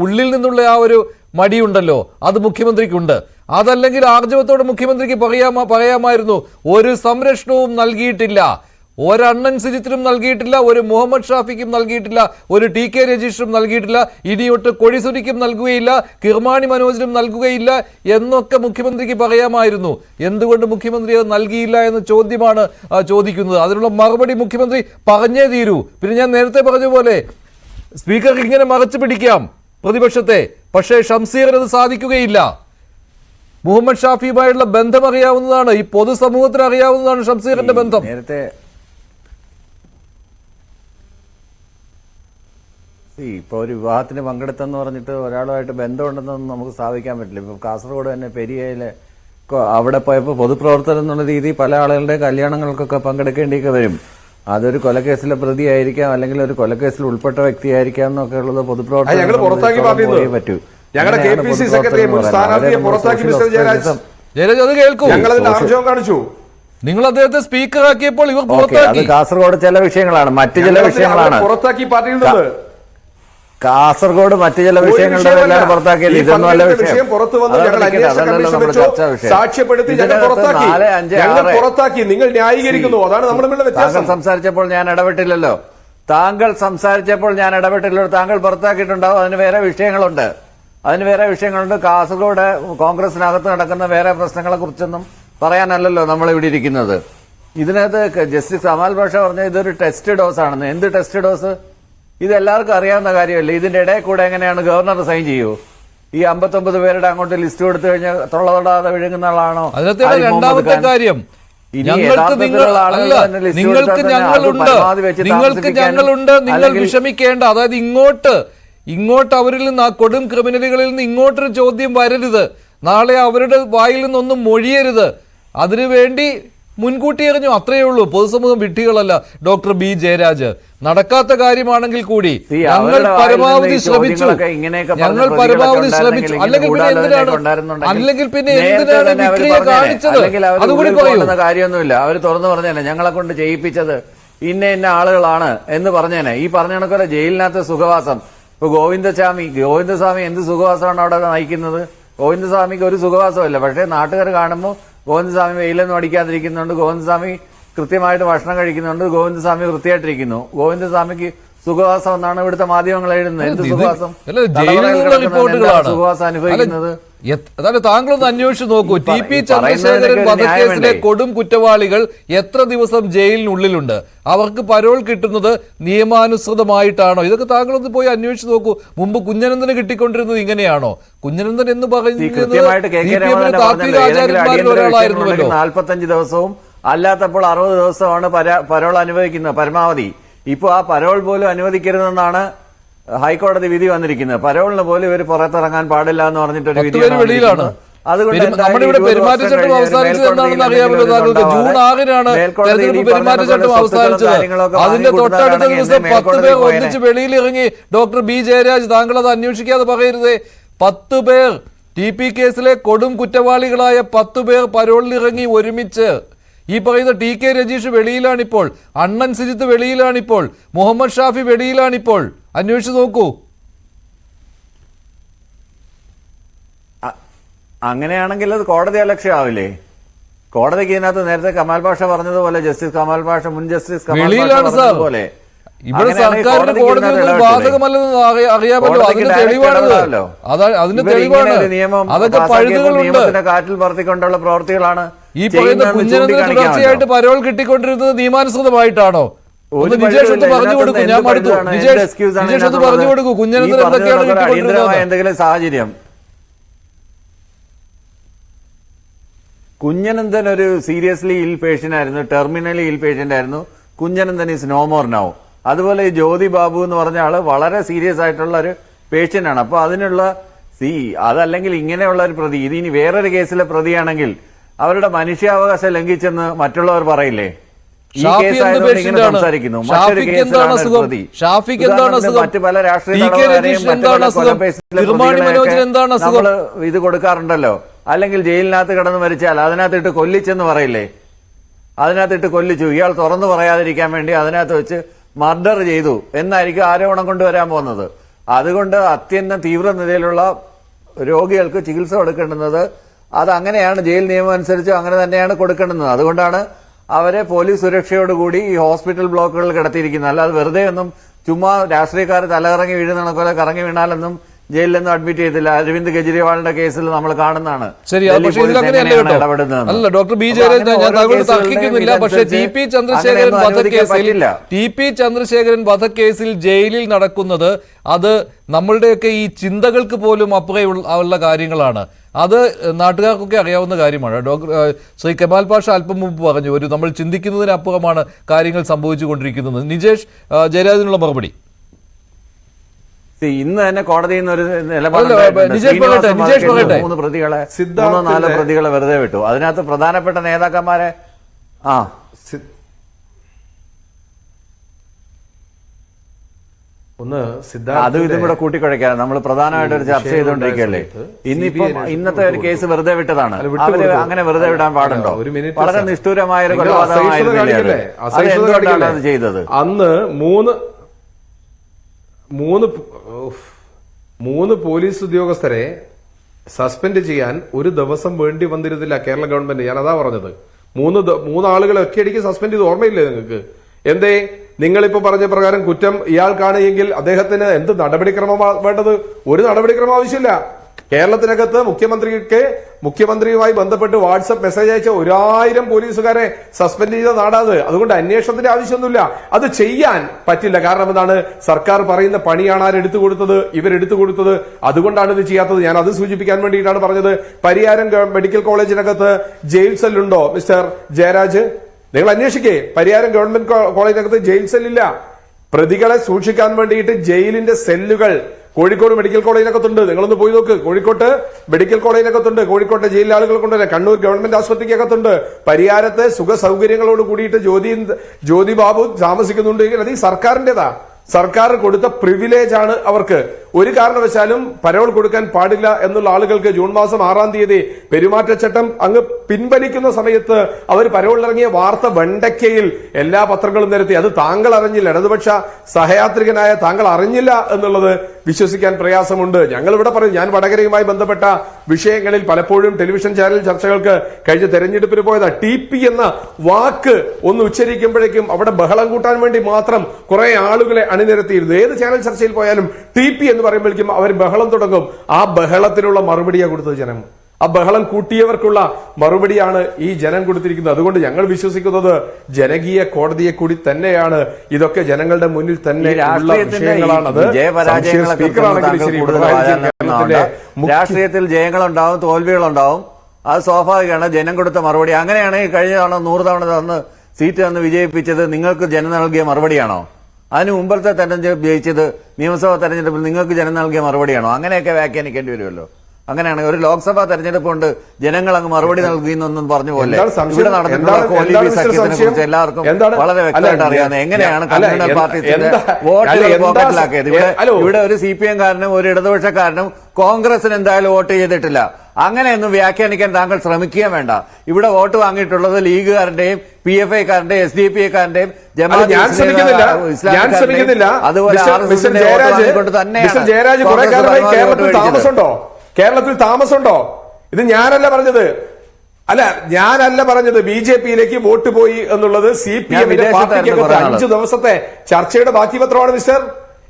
ഉള്ളിൽ നിന്നുള്ള ആ ഒരു മടിയുണ്ടല്ലോ, അത് മുഖ്യമന്ത്രിക്കുണ്ട്. അതല്ലെങ്കിൽ ആർജവത്തോടെ മുഖ്യമന്ത്രിക്ക് പറയാമായിരുന്നു, ഒരു സംരക്ഷണവും നൽകിയിട്ടില്ല, ഒരണ്ണൻ സിരിത്തിനും നൽകിയിട്ടില്ല, ഒരു മുഹമ്മദ് ഷാഫിക്കും നൽകിയിട്ടില്ല, ഒരു TK രജീഷിനും നൽകിയിട്ടില്ല, ഇനിയൊട്ട് കൊടിസുനിക്കും നൽകുകയില്ല, കിർമാണി മനോജിനും നൽകുകയില്ല എന്നൊക്കെ മുഖ്യമന്ത്രിക്ക് പറയാമായിരുന്നു. എന്തുകൊണ്ട് മുഖ്യമന്ത്രി അത് നൽകിയില്ല എന്ന ചോദ്യമാണ് ചോദിക്കുന്നത്. അതിനുള്ള മറുപടി മുഖ്യമന്ത്രി പറഞ്ഞേ തീരൂ. പിന്നെ ഞാൻ നേരത്തെ പറഞ്ഞ പോലെ സ്പീക്കർക്ക് ഇങ്ങനെ മറച്ചു പിടിക്കാം പ്രതിപക്ഷത്തെ, പക്ഷേ ഷംസീറിന് അത് സാധിക്കുകയില്ല. മുഹമ്മദ് ഷാഫിയുമായുള്ള ബന്ധം അറിയാവുന്നതാണ്, ഈ പൊതുസമൂഹത്തിന് അറിയാവുന്നതാണ് ഷംസീറിന്റെ ബന്ധം. നേരത്തെ ഇപ്പൊ ഒരു വിവാഹത്തിന് പങ്കെടുത്തെന്ന് പറഞ്ഞിട്ട് ഒരാളുമായിട്ട് ബന്ധമുണ്ടെന്നൊന്നും നമുക്ക് സ്ഥാപിക്കാൻ പറ്റില്ല. ഇപ്പൊ കാസർഗോഡ് തന്നെ പെരിയയിലെ അവിടെ പോയപ്പോൾ പൊതുപ്രവർത്തനം എന്നുള്ള രീതിയിൽ പല ആളുകളുടെ കല്യാണങ്ങൾക്കൊക്കെ പങ്കെടുക്കേണ്ടിയൊക്കെ വരും. അതൊരു കൊലക്കേസിലെ പ്രതിയായിരിക്കാം, അല്ലെങ്കിൽ ഒരു കൊലക്കേസിൽ ഉൾപ്പെട്ട വ്യക്തിയായിരിക്കാം എന്നൊക്കെ ഉള്ളത് പൊതുപ്രവർത്തനം പറ്റൂ. നിങ്ങൾ അദ്ദേഹത്തെ സ്പീക്കർ ആക്കിയപ്പോൾ ഇവർ അത് കാസർഗോഡ് ചില വിഷയങ്ങളാണ്, മറ്റു ചില വിഷയങ്ങളാണ്. കാസർഗോഡ് മറ്റു ചില വിഷയങ്ങളുടെ പുറത്താക്കിയത് ഇതൊന്നും അല്ല വിഷയം. താങ്കൾ സംസാരിച്ചപ്പോൾ ഞാൻ ഇടപെട്ടില്ലല്ലോ. താങ്കൾ പുറത്താക്കിയിട്ടുണ്ടാവും. അതിന് വേറെ വിഷയങ്ങളുണ്ട്. കാസർഗോഡ് കോൺഗ്രസിനകത്ത് നടക്കുന്ന വേറെ പ്രശ്നങ്ങളെ കുറിച്ചൊന്നും പറയാനല്ലല്ലോ നമ്മൾ ഇവിടെ ഇരിക്കുന്നത്. ഇതിനകത്ത് ജസ്റ്റിസ് അമാൽ ഭാഷ പറഞ്ഞ ഇതൊരു ടെസ്റ്റ് ഡോസ് ആണെന്ന്. എന്ത് ടെസ്റ്റ് ഡോസ്? ഇതെല്ലാവർക്കും അറിയാവുന്ന കാര്യമല്ലേ. ഇതിന്റെ ഇടയിൽ കൂടെ എങ്ങനെയാണ് ഗവർണർ സൈൻ ചെയ്യൂ? ഈ 59 പേരുടെ അങ്ങോട്ട് ലിസ്റ്റ് കൊടുത്തു കഴിഞ്ഞാൽ തൊള്ളതൊടാതെ വിഴുങ്ങുന്ന ആളാണോ? രണ്ടാമത്തെ കാര്യം, നിങ്ങൾക്ക് ഞങ്ങളുണ്ട്, നിങ്ങൾ വിഷമിക്കേണ്ട. അതായത് ഇങ്ങോട്ട് അവരിൽ നിന്ന്, ആ കൊടും ക്രിമിനലുകളിൽ നിന്ന് ഇങ്ങോട്ടൊരു ചോദ്യം വരരുത്, നാളെ അവരുടെ വായിൽ നിന്നൊന്നും മൊഴിയരുത്. അതിനുവേണ്ടി മുൻകൂട്ടി എറിഞ്ഞു, അത്രയേ ഉള്ളൂ. പൊതുസമൂഹം വിഡ്ഢികളല്ല ഡോക്ടർ ബി ജയരാജ്. നടക്കാത്ത കാര്യമാണെങ്കിൽ കൂടി ഞങ്ങൾ പരമാവധി ശ്രമിച്ചു. അല്ലെങ്കിൽ പിന്നെ എന്തിനാണ് വിക്രിയ കാണിച്ചത്? അതുകൂടി പറയുന്ന കാര്യമൊന്നുമില്ല. അവർ തുറന്നു പറഞ്ഞേനെ, ഞങ്ങളെ കൊണ്ട് ചെയ്യിപ്പിച്ചത് ഇന്ന ആളുകളാണ് എന്ന് പറഞ്ഞേനെ. ഈ പറഞ്ഞ കണക്കൊരു ജയിലിനകത്ത് സുഖവാസം. ഇപ്പൊ ഗോവിന്ദസ്വാമി എന്ത് സുഖവാസമാണ് അവിടെ നയിക്കുന്നത്? ഗോവിന്ദസ്വാമിക്ക് ഒരു സുഖവാസമല്ല. പക്ഷേ നാട്ടുകാർ കാണുമ്പോൾ ഗോവിന്ദസ്വാമി വെയിലൊന്നും അടിക്കാതിരിക്കുന്നുണ്ട്, ഗോവിന്ദസ്വാമി കൃത്യമായിട്ട് ഭക്ഷണം കഴിക്കുന്നുണ്ട്, ഗോവിന്ദസ്വാമി വൃത്തിയായിട്ടിരിക്കുന്നു. ഗോവിന്ദസ്വാമിക്ക് സുഖവാസം എന്നാണ് ഇവിടുത്തെ മാധ്യമങ്ങൾ എഴുതുന്നത്. എന്ത് സുഖവാസം? അല്ല, ജയിലിൽ നിന്നുള്ള റിപ്പോർട്ടുകളാണ്. സുഖവാസം അനുഭവിക്കുന്നത്. അതാണ് താങ്കളൊന്ന് അന്വേഷിച്ച് നോക്കൂ. ടി പി ചന്ദ്രശേഖരൻ വധക്കേസിലെ കൊടും കുറ്റവാളികൾ എത്ര ദിവസം ജയിലിനുള്ളിലുണ്ട്? അവർക്ക് പരോൾ കിട്ടുന്നത് നിയമാനുസൃതമായിട്ടാണോ? ഇതൊക്കെ താങ്കളൊന്ന് പോയി അന്വേഷിച്ച് നോക്കൂ. മുമ്പ് കുഞ്ഞനന്ദന് കിട്ടിക്കൊണ്ടിരുന്നത് ഇങ്ങനെയാണോ? കുഞ്ഞനന്ദൻ എന്ന് പറയുന്നത് താത്വിക ആചാര്യന്മാരിൽ ഒരാളായിരുന്നുവല്ലോ. 45 ദിവസവും അല്ലാത്തപ്പോൾ 60 ദിവസമാണ് പരോൾ അനുവദിക്കുന്നത് പരമാവധി. ഇപ്പൊ ആ പരോൾ പോലും അനുവദിക്കരുതെന്നാണ് ഹൈക്കോടതി വിധി വന്നിരിക്കുന്നത്. പരോളിന് പോലും ഇവർ പുറത്തിറങ്ങാൻ പാടില്ല എന്ന് പറഞ്ഞിട്ടൊരു വിധി വെളിയിലാണ്. നമ്മുടെ പെരുമാറ്റച്ചട്ടം അവസാനിച്ചത് എന്താണെന്ന് അറിയാമല്ലോ താങ്കൾക്ക്. ജൂൺ 6-നാണ് തെരഞ്ഞെടുപ്പ് പെരുമാറ്റച്ചട്ടം അവസാനിച്ചത്. അതിന്റെ തൊട്ടടുത്ത ദിവസം 10 പേർ ഒന്നിച്ച് വെളിയിൽ ഇറങ്ങി. ഡോക്ടർ ബി ജയരാജ്, താങ്കൾ അത് അന്വേഷിക്കാതെ പറയരുതേ. 10 പേർ ടി പി കേസിലെ കൊടും കുറ്റവാളികളായ 10 പേർ പരോളിലിറങ്ങി ഒരുമിച്ച്. ഈ പറയുന്ന ടി കെ രജീഷ് വെളിയിലാണിപ്പോൾ, അണ്ണൻ സിജിത്ത് വെളിയിലാണിപ്പോൾ, മുഹമ്മദ് ഷാഫി വെളിയിലാണിപ്പോൾ. അന്വേഷിച്ച് നോക്കൂ. അങ്ങനെയാണെങ്കിൽ അത് കോടതി അലക്ഷ്യമാവില്ലേ? കോടതിക്ക് ഇതിനകത്ത് നേരത്തെ കമാൽ പാഷ പറഞ്ഞതുപോലെ, ജസ്റ്റിസ് കമാൽ പാഷ, മുൻ ജസ്റ്റിസ് കമാൽ പാഷ പറഞ്ഞതുപോലെ ഇവിടെ സർക്കാരിന് കോടതി ബാധകമല്ലെന്ന് അറിയാമല്ലോ. അതിന്റെ തെളിവാണല്ലോ. അതിന്റെ തെളിവാണ്. അതൊക്കെ പഴുതുകളുണ്ട്. കാറ്റിൽ പറത്തിക്കൊണ്ടുള്ള പ്രവൃത്തികളാണ് ഈ പറയുന്ന കുഞ്ഞനന്ദന് തുടർച്ചയായിട്ട് പരോൾ കിട്ടിക്കൊണ്ടിരുന്നത് നിയമാനുസൃതമായിട്ടാണോ? ഒന്ന് നിജേഷ് ഒന്ന് പറഞ്ഞു കൊടുക്കൂ. ഞാൻ മടുത്തു. നിജേഷ് ഒന്ന് പറഞ്ഞു കൊടുക്കൂ. കുഞ്ഞനന്ദൻ എന്തൊക്കെയാണ് കിട്ടിക്കൊണ്ടിരുന്നത്? എന്തെങ്കിലും സാഹചര്യം. കുഞ്ഞനന്ദൻ ഒരു സീരിയസ്ലി ഇൽ പേഷ്യന്റ് ആയിരുന്നു, ടെർമിനലി ഇൽ പേഷ്യന്റ് ആയിരുന്നു. Kunhananthan is no more now. അതുപോലെ ഈ ജ്യോതി ബാബു എന്ന് പറഞ്ഞ ആള് വളരെ സീരിയസ് ആയിട്ടുള്ള ഒരു പേഷ്യന്റ് ആണ്. അപ്പൊ അതിനുള്ള അതല്ലെങ്കിൽ ഇങ്ങനെയുള്ള ഒരു പ്രതി, ഇതിനി വേറൊരു കേസിലെ പ്രതിയാണെങ്കിൽ അവരുടെ മനുഷ്യാവകാശം ലംഘിച്ചെന്ന് മറ്റുള്ളവർ പറയില്ലേ? ഈ കേസായതുകൊണ്ട് ഇങ്ങനെ സംസാരിക്കുന്നു. മറ്റൊരു കേസിലാണ് പ്രതി. മറ്റു പല രാഷ്ട്രീയ നമ്മള് ഇത് കൊടുക്കാറുണ്ടല്ലോ. അല്ലെങ്കിൽ ജയിലിനകത്ത് കിടന്ന് മരിച്ചാൽ അതിനകത്തിട്ട് കൊല്ലിച്ചെന്ന് പറയില്ലേ? അതിനകത്തിട്ട് കൊല്ലിച്ചു, ഇയാൾ തുറന്നു പറയാതിരിക്കാൻ വേണ്ടി അതിനകത്ത് വെച്ച് മർഡർ ചെയ്തു എന്നായിരിക്കും ആരോപണം കൊണ്ടുവരാൻ പോകുന്നത്. അതുകൊണ്ട് അത്യന്തം തീവ്ര നിലയിലുള്ള രോഗികൾക്ക് ചികിത്സ കൊടുക്കേണ്ടുന്നത് അതങ്ങനെയാണ്. ജയിൽ നിയമം അനുസരിച്ച് അങ്ങനെ തന്നെയാണ് കൊടുക്കേണ്ടുന്നത്. അതുകൊണ്ടാണ് അവരെ പോലീസ് സുരക്ഷയോടുകൂടി ഈ ഹോസ്പിറ്റൽ ബ്ലോക്കുകളിൽ കിടത്തിയിരിക്കുന്നത്. അല്ലാതെ വെറുതെ ഒന്നും ചുമ്മാ രാഷ്ട്രീയക്കാർ തലകറങ്ങി വീഴുന്ന പോലെ കറങ്ങി വീണാലൊന്നും ജയിലിലൊന്നും അഡ്മിറ്റ് ചെയ്തില്ല. അരവിന്ദ് കെജ്രിവാളിന്റെ കേസിൽ നമ്മൾ കാണുന്നതാണ്. അല്ല, ഡോക്ടർ ബി ജയരാജ്, ഞാൻ താങ്കളോട് തർക്കിക്കുന്നില്ല. പക്ഷേ ടി പി ചന്ദ്രശേഖരൻ വധക്കേസിൽ ജയിലിൽ നടക്കുന്നത് അത് നമ്മളുടെയൊക്കെ ഈ ചിന്തകൾക്ക് പോലും അപ്പുറമുള്ള കാര്യങ്ങളാണ്. അത് നാട്ടുകാർക്കൊക്കെ അറിയാവുന്ന കാര്യമാണ്. ശ്രീ കമാൽ പാഷ അല്പം മുമ്പ് പറഞ്ഞു, നമ്മൾ ചിന്തിക്കുന്നതിനപ്പുറമാണ് കാര്യങ്ങൾ സംഭവിച്ചുകൊണ്ടിരിക്കുന്നത്. നിജേഷ് ജയരാജിനുള്ള മറുപടി. ഇന്ന് തന്നെ കോടതിയിൽ നിന്ന് ഒരു നിലപാട് 3 പ്രതികളെ 4 പ്രതികളെ വെറുതെ വിട്ടു. അതിനകത്ത് പ്രധാനപ്പെട്ട നേതാക്കന്മാരെ അതും ഇതും കൂടെ കൂട്ടിക്കുഴയ്ക്കാതെ നമ്മൾ പ്രധാനമായിട്ട് ഒരു ചർച്ച ചെയ്തുകൊണ്ടിരിക്കുകയല്ലേ. ഇന്നത്തെ ഒരു കേസ് വെറുതെ വിട്ടതാണ്. അവര് അങ്ങനെ വെറുതെ വിടാൻ പാടുണ്ടോ? വളരെ നിഷ്ഠൂരമായ ഒരു കൊലപാതകമായിരുന്നില്ലേ അത്? എന്തുകൊണ്ടാണ് അത് ചെയ്തത്? അന്ന് മൂന്ന് പോലീസ് ഉദ്യോഗസ്ഥരെ സസ്പെൻഡ് ചെയ്യാൻ ഒരു ദിവസം വേണ്ടി വന്നിരുന്നില്ല കേരള ഗവൺമെന്റ്. ഞാൻ അതാ പറഞ്ഞത്. 3 ആളുകളെ ഒറ്റയടിക്ക് സസ്പെൻഡ് ചെയ്ത് ഓർമ്മയില്ലേ നിങ്ങൾക്ക്? എന്തേ നിങ്ങളിപ്പോ പറഞ്ഞ പ്രകാരം കുറ്റം ഇയാൾക്കാണ് എങ്കിൽ അദ്ദേഹത്തിന് എന്ത് നടപടിക്രമം വേണ്ടത്? ഒരു നടപടിക്രമം ആവശ്യമില്ല. കേരളത്തിനകത്ത് മുഖ്യമന്ത്രിയുമായി ബന്ധപ്പെട്ട് വാട്സപ്പ് മെസ്സേജ് അയച്ച 1000 പോലീസുകാരെ സസ്പെൻഡ് ചെയ്ത നാടാത്. അതുകൊണ്ട് അന്വേഷണത്തിന്റെ ആവശ്യമൊന്നുമില്ല. അത് ചെയ്യാൻ പറ്റില്ല. കാരണം എന്താണ്? സർക്കാർ പറയുന്ന പണിയാണ് ആരെടുത്തു കൊടുത്തത്? ഇവരെടുത്തു കൊടുത്തത്. അതുകൊണ്ടാണ് ഇത് ചെയ്യാത്തത്. ഞാൻ അത് സൂചിപ്പിക്കാൻ വേണ്ടിയിട്ടാണ് പറഞ്ഞത്. പരിയാരം മെഡിക്കൽ കോളേജിനകത്ത് ജയിൽ സെല്ലുണ്ടോ മിസ്റ്റർ ജയരാജ്? നിങ്ങൾ അന്വേഷിക്കേ. പരിയാരം ഗവൺമെന്റ് കോളേജിനകത്ത് ജയിൽ സെല്ലില്ല. പ്രതികളെ സൂക്ഷിക്കാൻ വേണ്ടിയിട്ട് ജയിലിന്റെ സെല്ലുകൾ കോഴിക്കോട് മെഡിക്കൽ കോളേജിനകത്തുണ്ട്. നിങ്ങളൊന്ന് പോയി നോക്ക്. കോഴിക്കോട്ട് മെഡിക്കൽ കോളേജിനകത്തുണ്ട്. കോഴിക്കോട്ടെ ജയിലിലെ ആളുകൾ കൊണ്ടുവരാം. കണ്ണൂർ ഗവൺമെന്റ് ആശുപത്രിക്കകത്തുണ്ട്. പരിയാരത്തെ സുഖ സൗകര്യങ്ങളോട് കൂടിയിട്ട് ജ്യോതി ബാബു താമസിക്കുന്നുണ്ടെങ്കിൽ അത് ഈ സർക്കാരിന്റേതാ. സർക്കാർ കൊടുത്ത പ്രിവിലേജ് ആണ് അവർക്ക്. ഒരു കാരണവശാലും പരോൾ കൊടുക്കാൻ പാടില്ല എന്നുള്ള ആളുകൾക്ക് ജൂൺ മാസം 6-ാം തീയതി പെരുമാറ്റച്ചട്ടം അങ്ങ് പിൻവലിക്കുന്ന സമയത്ത് അവർ പരോളിലിറങ്ങിയ വാർത്ത വെണ്ടയ്ക്കയിൽ എല്ലാ പത്രങ്ങളും നിരത്തി. അത് താങ്കൾ അറിഞ്ഞില്ല, ഇടതുപക്ഷ സഹയാത്രികനായ താങ്കൾ അറിഞ്ഞില്ല എന്നുള്ളത് വിശ്വസിക്കാൻ പ്രയാസമുണ്ട്. ഞങ്ങൾ ഇവിടെ പറയും, ഞാൻ വടകരയുമായി ബന്ധപ്പെട്ട വിഷയങ്ങളിൽ പലപ്പോഴും ടെലിവിഷൻ ചാനൽ ചർച്ചകൾക്ക് കഴിഞ്ഞ തെരഞ്ഞെടുപ്പിന് പോയതാ. TP എന്ന വാക്ക് ഒന്ന് ഉച്ചരിക്കുമ്പോഴേക്കും അവിടെ ബഹളം കൂട്ടാൻ വേണ്ടി മാത്രം കുറെ ആളുകളെ അണിനിരത്തിയിരുന്നു. ഏത് ചാനൽ ചർച്ചയിൽ പോയാലും TP എന്ന് പറയുമ്പോഴേക്കും അവർ ബഹളം തുടങ്ങും. ആ ബഹളത്തിനുള്ള മറുപടിയാണ് കൊടുത്തത് ജനം. ആ ബഹളം കൂട്ടിയവർക്കുള്ള മറുപടിയാണ് ഈ ജനം കൊടുത്തിരിക്കുന്നത്. അതുകൊണ്ട് ഞങ്ങൾ വിശ്വസിക്കുന്നത് ജനകീയ കോടതിയെ കൂടി തന്നെയാണ്. ഇതൊക്കെ ജനങ്ങളുടെ മുന്നിൽ തന്നെ ഉള്ള വിഷയങ്ങളാണത്. രാഷ്ട്രീയത്തിൽ ജയങ്ങളുണ്ടാവും, തോൽവികളുണ്ടാവും. അത് സ്വാഭാവികമാണ്. ജനം കൊടുത്ത മറുപടി അങ്ങനെയാണെങ്കിൽ കഴിഞ്ഞ തവണ 100 തവണ തന്ന് സീറ്റ് തന്ന് വിജയിപ്പിച്ചത് നിങ്ങൾക്ക് ജനം നൽകിയ മറുപടിയാണോ? അതിന് മുമ്പത്തെ തെരഞ്ഞെടുപ്പ് ജയിച്ചത് നിയമസഭാ തെരഞ്ഞെടുപ്പിൽ നിങ്ങൾക്ക് ജനം നൽകിയ മറുപടിയാണോ? അങ്ങനെയൊക്കെ വ്യാഖ്യാനിക്കേണ്ടി വരുമല്ലോ. അങ്ങനെയാണെങ്കിൽ ഒരു ലോക്സഭാ തെരഞ്ഞെടുപ്പ് കൊണ്ട് ജനങ്ങൾ അങ്ങ് മറുപടി നൽകിയെന്നൊന്നും പറഞ്ഞു പോലെ ഇവിടെ നടന്നിട്ടുള്ള കോലീബി സഖ്യത്തിനെ കുറിച്ച് എല്ലാവർക്കും വളരെ വ്യക്തമായിട്ട് അറിയാവുന്നത് എങ്ങനെയാണ് കമ്മ്യൂണൽ പാർട്ടീസിന്റെ വോട്ടുകൾ പോക്കറ്റിലാക്കിയത്. ഇവിടെ ഒരു CPM കാരനും ഒരു ഇടതുപക്ഷക്കാരനും കോൺഗ്രസിന് എന്തായാലും വോട്ട് ചെയ്തിട്ടില്ല. അങ്ങനെയൊന്നും വ്യാഖ്യാനിക്കാൻ താങ്കൾ ശ്രമിക്കുകയും വേണ്ട. ഇവിടെ വോട്ട് വാങ്ങിയിട്ടുള്ളത് ലീഗുകാരന്റെയും PFI കാരന്റെയും SDPI കാരന്റെയും അതുപോലെ കേരളത്തിൽ താമസമുണ്ടോ? ഇത് ഞാനല്ല പറഞ്ഞത്. അല്ല, ഞാനല്ല പറഞ്ഞത്. BJP-യിലേക്ക് വോട്ട് പോയി എന്നുള്ളത് CPM-ന്റെ പാർട്ടിക്കകത്ത് 5 ദിവസത്തെ ചർച്ചയുടെ ബാക്കി പത്രമാണ് മിസ്റ്റർ.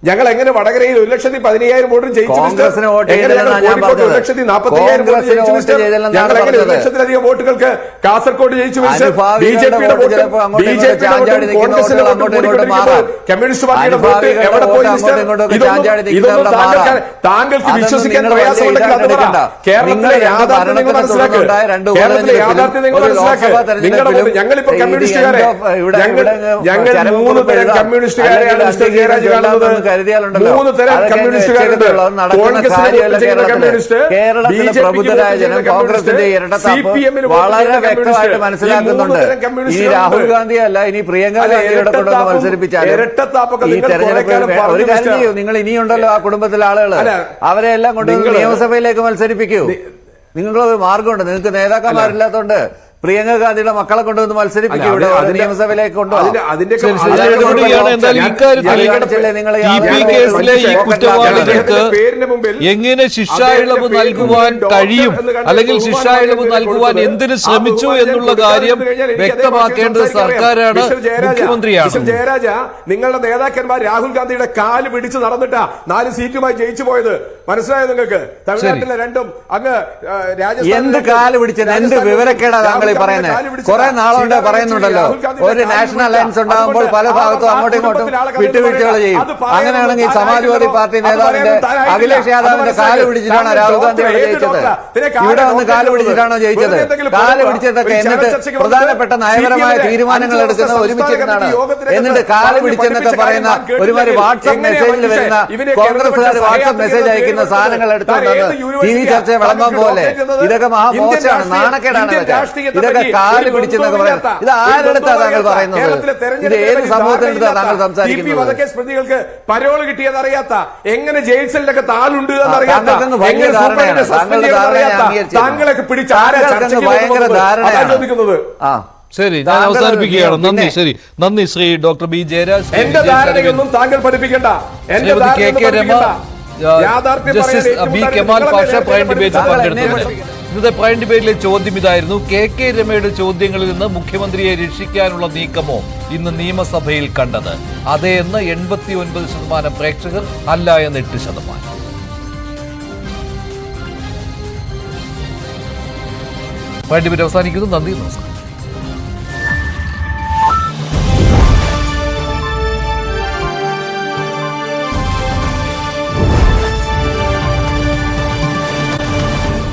ഞങ്ങൾ എങ്ങനെ വടകരയിൽ 1,15,000 വോട്ടും ജയിച്ചു മിസ്റ്റർ? എങ്ങനെ ഞങ്ങൾ കോഴിക്കോട് 1,40,000 വോട്ട് ജയിച്ചു മിസ്റ്റർ? ഞങ്ങൾ എങ്ങനെ 1,00,000-ലധികം വോട്ടുകൾക്ക് കാസർഗോഡ് ജയിച്ചു മിസ്റ്റർ? BJP-യുടെ വോട്ട്, കോൺഗ്രസിന്റെ വോട്ട്, കമ്മ്യൂണിസ്റ്റ് പാർട്ടിയുടെ വോട്ട് എവിടെ പോയി മിസ്റ്റർ? ഇതൊന്നും താങ്കൾക്ക് വിശ്വസിക്കാൻ പ്രയാസമുണ്ടെങ്കിൽ അത് പറ. കേരളത്തിലെ യാഥാർത്ഥ്യം നിങ്ങൾ മനസ്സിലാക്കുക. കേരളത്തിലെ യാഥാർത്ഥ്യം നിങ്ങൾ മനസ്സിലാക്കുക. നിങ്ങളുടെ വോട്ട്, ഞങ്ങളിപ്പോ കമ്മ്യൂണിസ്റ്റുകാരെ, ഞങ്ങൾ 3 തരം കമ്മ്യൂണിസ്റ്റുകാരെയാണ് മിസ്റ്റർ ജയരാജ് കാണുന്നത്. 3 തരം കമ്മ്യൂണിസ്റ്റുകാരുണ്ട്. കേരളത്തിലെ പ്രബുദ്ധരായ ജനം കോൺഗ്രസിന്റെ ഇരട്ടത്താപ്പ് വളരെ വ്യക്തമായിട്ട് മനസ്സിലാക്കുന്നുണ്ട്. ഇനി രാഹുൽ ഗാന്ധി അല്ല, ഇനി പ്രിയങ്ക ഗാന്ധിയുടെ കൊണ്ടൊന്ന് മത്സരിപ്പിച്ചാൽ ഈ തെരഞ്ഞെടുപ്പ് ഒരു കാര്യം ചെയ്യൂ. നിങ്ങൾ ഇനിയുണ്ടല്ലോ ആ കുടുംബത്തിലെ ആളുകൾ, അവരെ എല്ലാം കൊണ്ട് നിയമസഭയിലേക്ക് മത്സരിപ്പിക്കൂ. നിങ്ങൾക്കൊരു മാർഗമുണ്ട്. നിങ്ങൾക്ക് നേതാക്കന്മാരില്ലാത്തതുകൊണ്ട് പ്രിയങ്ക ഗാന്ധിയുടെ മക്കളെ കൊണ്ടുവന്ന് മത്സരിപ്പിക്കും. ഇവിടെ നിയമസഭയിലേക്ക് കൊണ്ടുപോകും. എങ്ങനെ ശിക്ഷായിളവ് നൽകുവാൻ കഴിയും, അല്ലെങ്കിൽ ശിക്ഷായിളവ് നൽകുവാൻ എന്തിനു ശ്രമിച്ചു എന്നുള്ള കാര്യം വ്യക്തമാക്കേണ്ടത് സർക്കാരാണ്, മുഖ്യമന്ത്രിയാണ്. ജയരാജ, നിങ്ങളുടെ നേതാക്കന്മാർ രാഹുൽ ഗാന്ധിയുടെ കാല് പിടിച്ച് നടന്നിട്ടാ 4 സീറ്റുമായി ജയിച്ചു പോയത്. മനസ്സിലായോ നിങ്ങൾക്ക്? തമിഴ്നാട്ടിലെ 2ഉം അങ്ങ് എന്ത് കാല് പിടിച്ചത്, എന്ത് വിവരക്കേടാ താങ്കൾ പറയുന്നത്? കുറെ നാളുകൊണ്ട് പറയുന്നുണ്ടല്ലോ ഒരു നാഷണൽ അലയൻസ് ഉണ്ടാകുമ്പോൾ പല ഭാഗത്തും അങ്ങോട്ടും ഇങ്ങോട്ടും വിട്ടുവീഴ്ചകൾ ചെയ്യും. അങ്ങനെയാണെങ്കിൽ സമാജ്വാദി പാർട്ടി നേതാവിന്റെ അഖിലേഷ് യാദവിന്റെ കാല് പിടിച്ചിട്ടാണോ രാഹുൽ ഗാന്ധി ഇവിടെ ജയിച്ചത്? ഇവിടെ വന്ന് കാല് പിടിച്ചിട്ടാണോ ജയിച്ചത്? കാല് പിടിച്ചിട്ടൊക്കെ എന്നിട്ട് പ്രധാനപ്പെട്ട നയപരമായ തീരുമാനങ്ങൾ എടുക്കുന്ന ഒരുമിച്ചിരുന്നാണ്. എന്നിട്ട് കാല് പിടിച്ചെന്നൊക്കെ പറയുന്ന ഒരുമാതിരി വാട്സ്ആപ്പ് മെസ്സേജിൽ വരുന്ന കോൺഗ്രസുകാർ വാട്സ്ആപ്പ് മെസ്സേജ് അയക്കുന്ന സാധനങ്ങൾ എടുത്തുകൊണ്ടാണ് TV ചർച്ച വിളമ്പാൻ പോലെ. ഇതൊക്കെ മഹാമോശമാണ്, നാണക്കേടാണ്. ഇതൊക്കെ കാല് പിടിച്ചെന്നൊക്കെ പറയാം. ഇത് ആരെടുത്താ താങ്കൾ പറയുന്നത്? ഇത് ഏത് സമൂഹത്തിനെടുത്താ താങ്കൾ സംസാരിക്കുന്നത്? പ്രതികൾക്ക് പരോള് കിട്ടിയെന്നറിയാത്ത, എങ്ങനെ ജയിൽ സെല്ലിലൊക്കെ താളുണ്ട് എന്നറിയാത്ത, താങ്കളൊക്കെ പിടിച്ച് ഭയങ്കര ധാരണയാണ്. ശരി, ഞാൻ അവസാനിപ്പിക്കുകയാണ്. നന്ദി. ശരി, നന്ദി ശ്രീ ഡോക്ടർ ബി ജയരാജ്. എന്റെ ധാരണയൊന്നും താങ്കൾ പഠിപ്പിക്കേണ്ട. KK Rama, justice B Kemal Pasha prime ഡിബേറ്റിൽ പങ്കെടുത്തു. ഇന്നത്തെ പ്രൈം ഡിബേറ്റിലെ ചോദ്യം ഇതായിരുന്നു: KK രമയുടെ ചോദ്യങ്ങളിൽ നിന്ന് മുഖ്യമന്ത്രിയെ രക്ഷിക്കാനുള്ള നീക്കമോ ഇന്ന് നിയമസഭയിൽ കണ്ടത്? അതെ എന്ന് 89% പ്രേക്ഷകർ, അല്ല എന്ന് 8%. പ്രൈം ഡിബേറ്റ് അവസാനിക്കുന്നു. നന്ദി, നമസ്കാരം.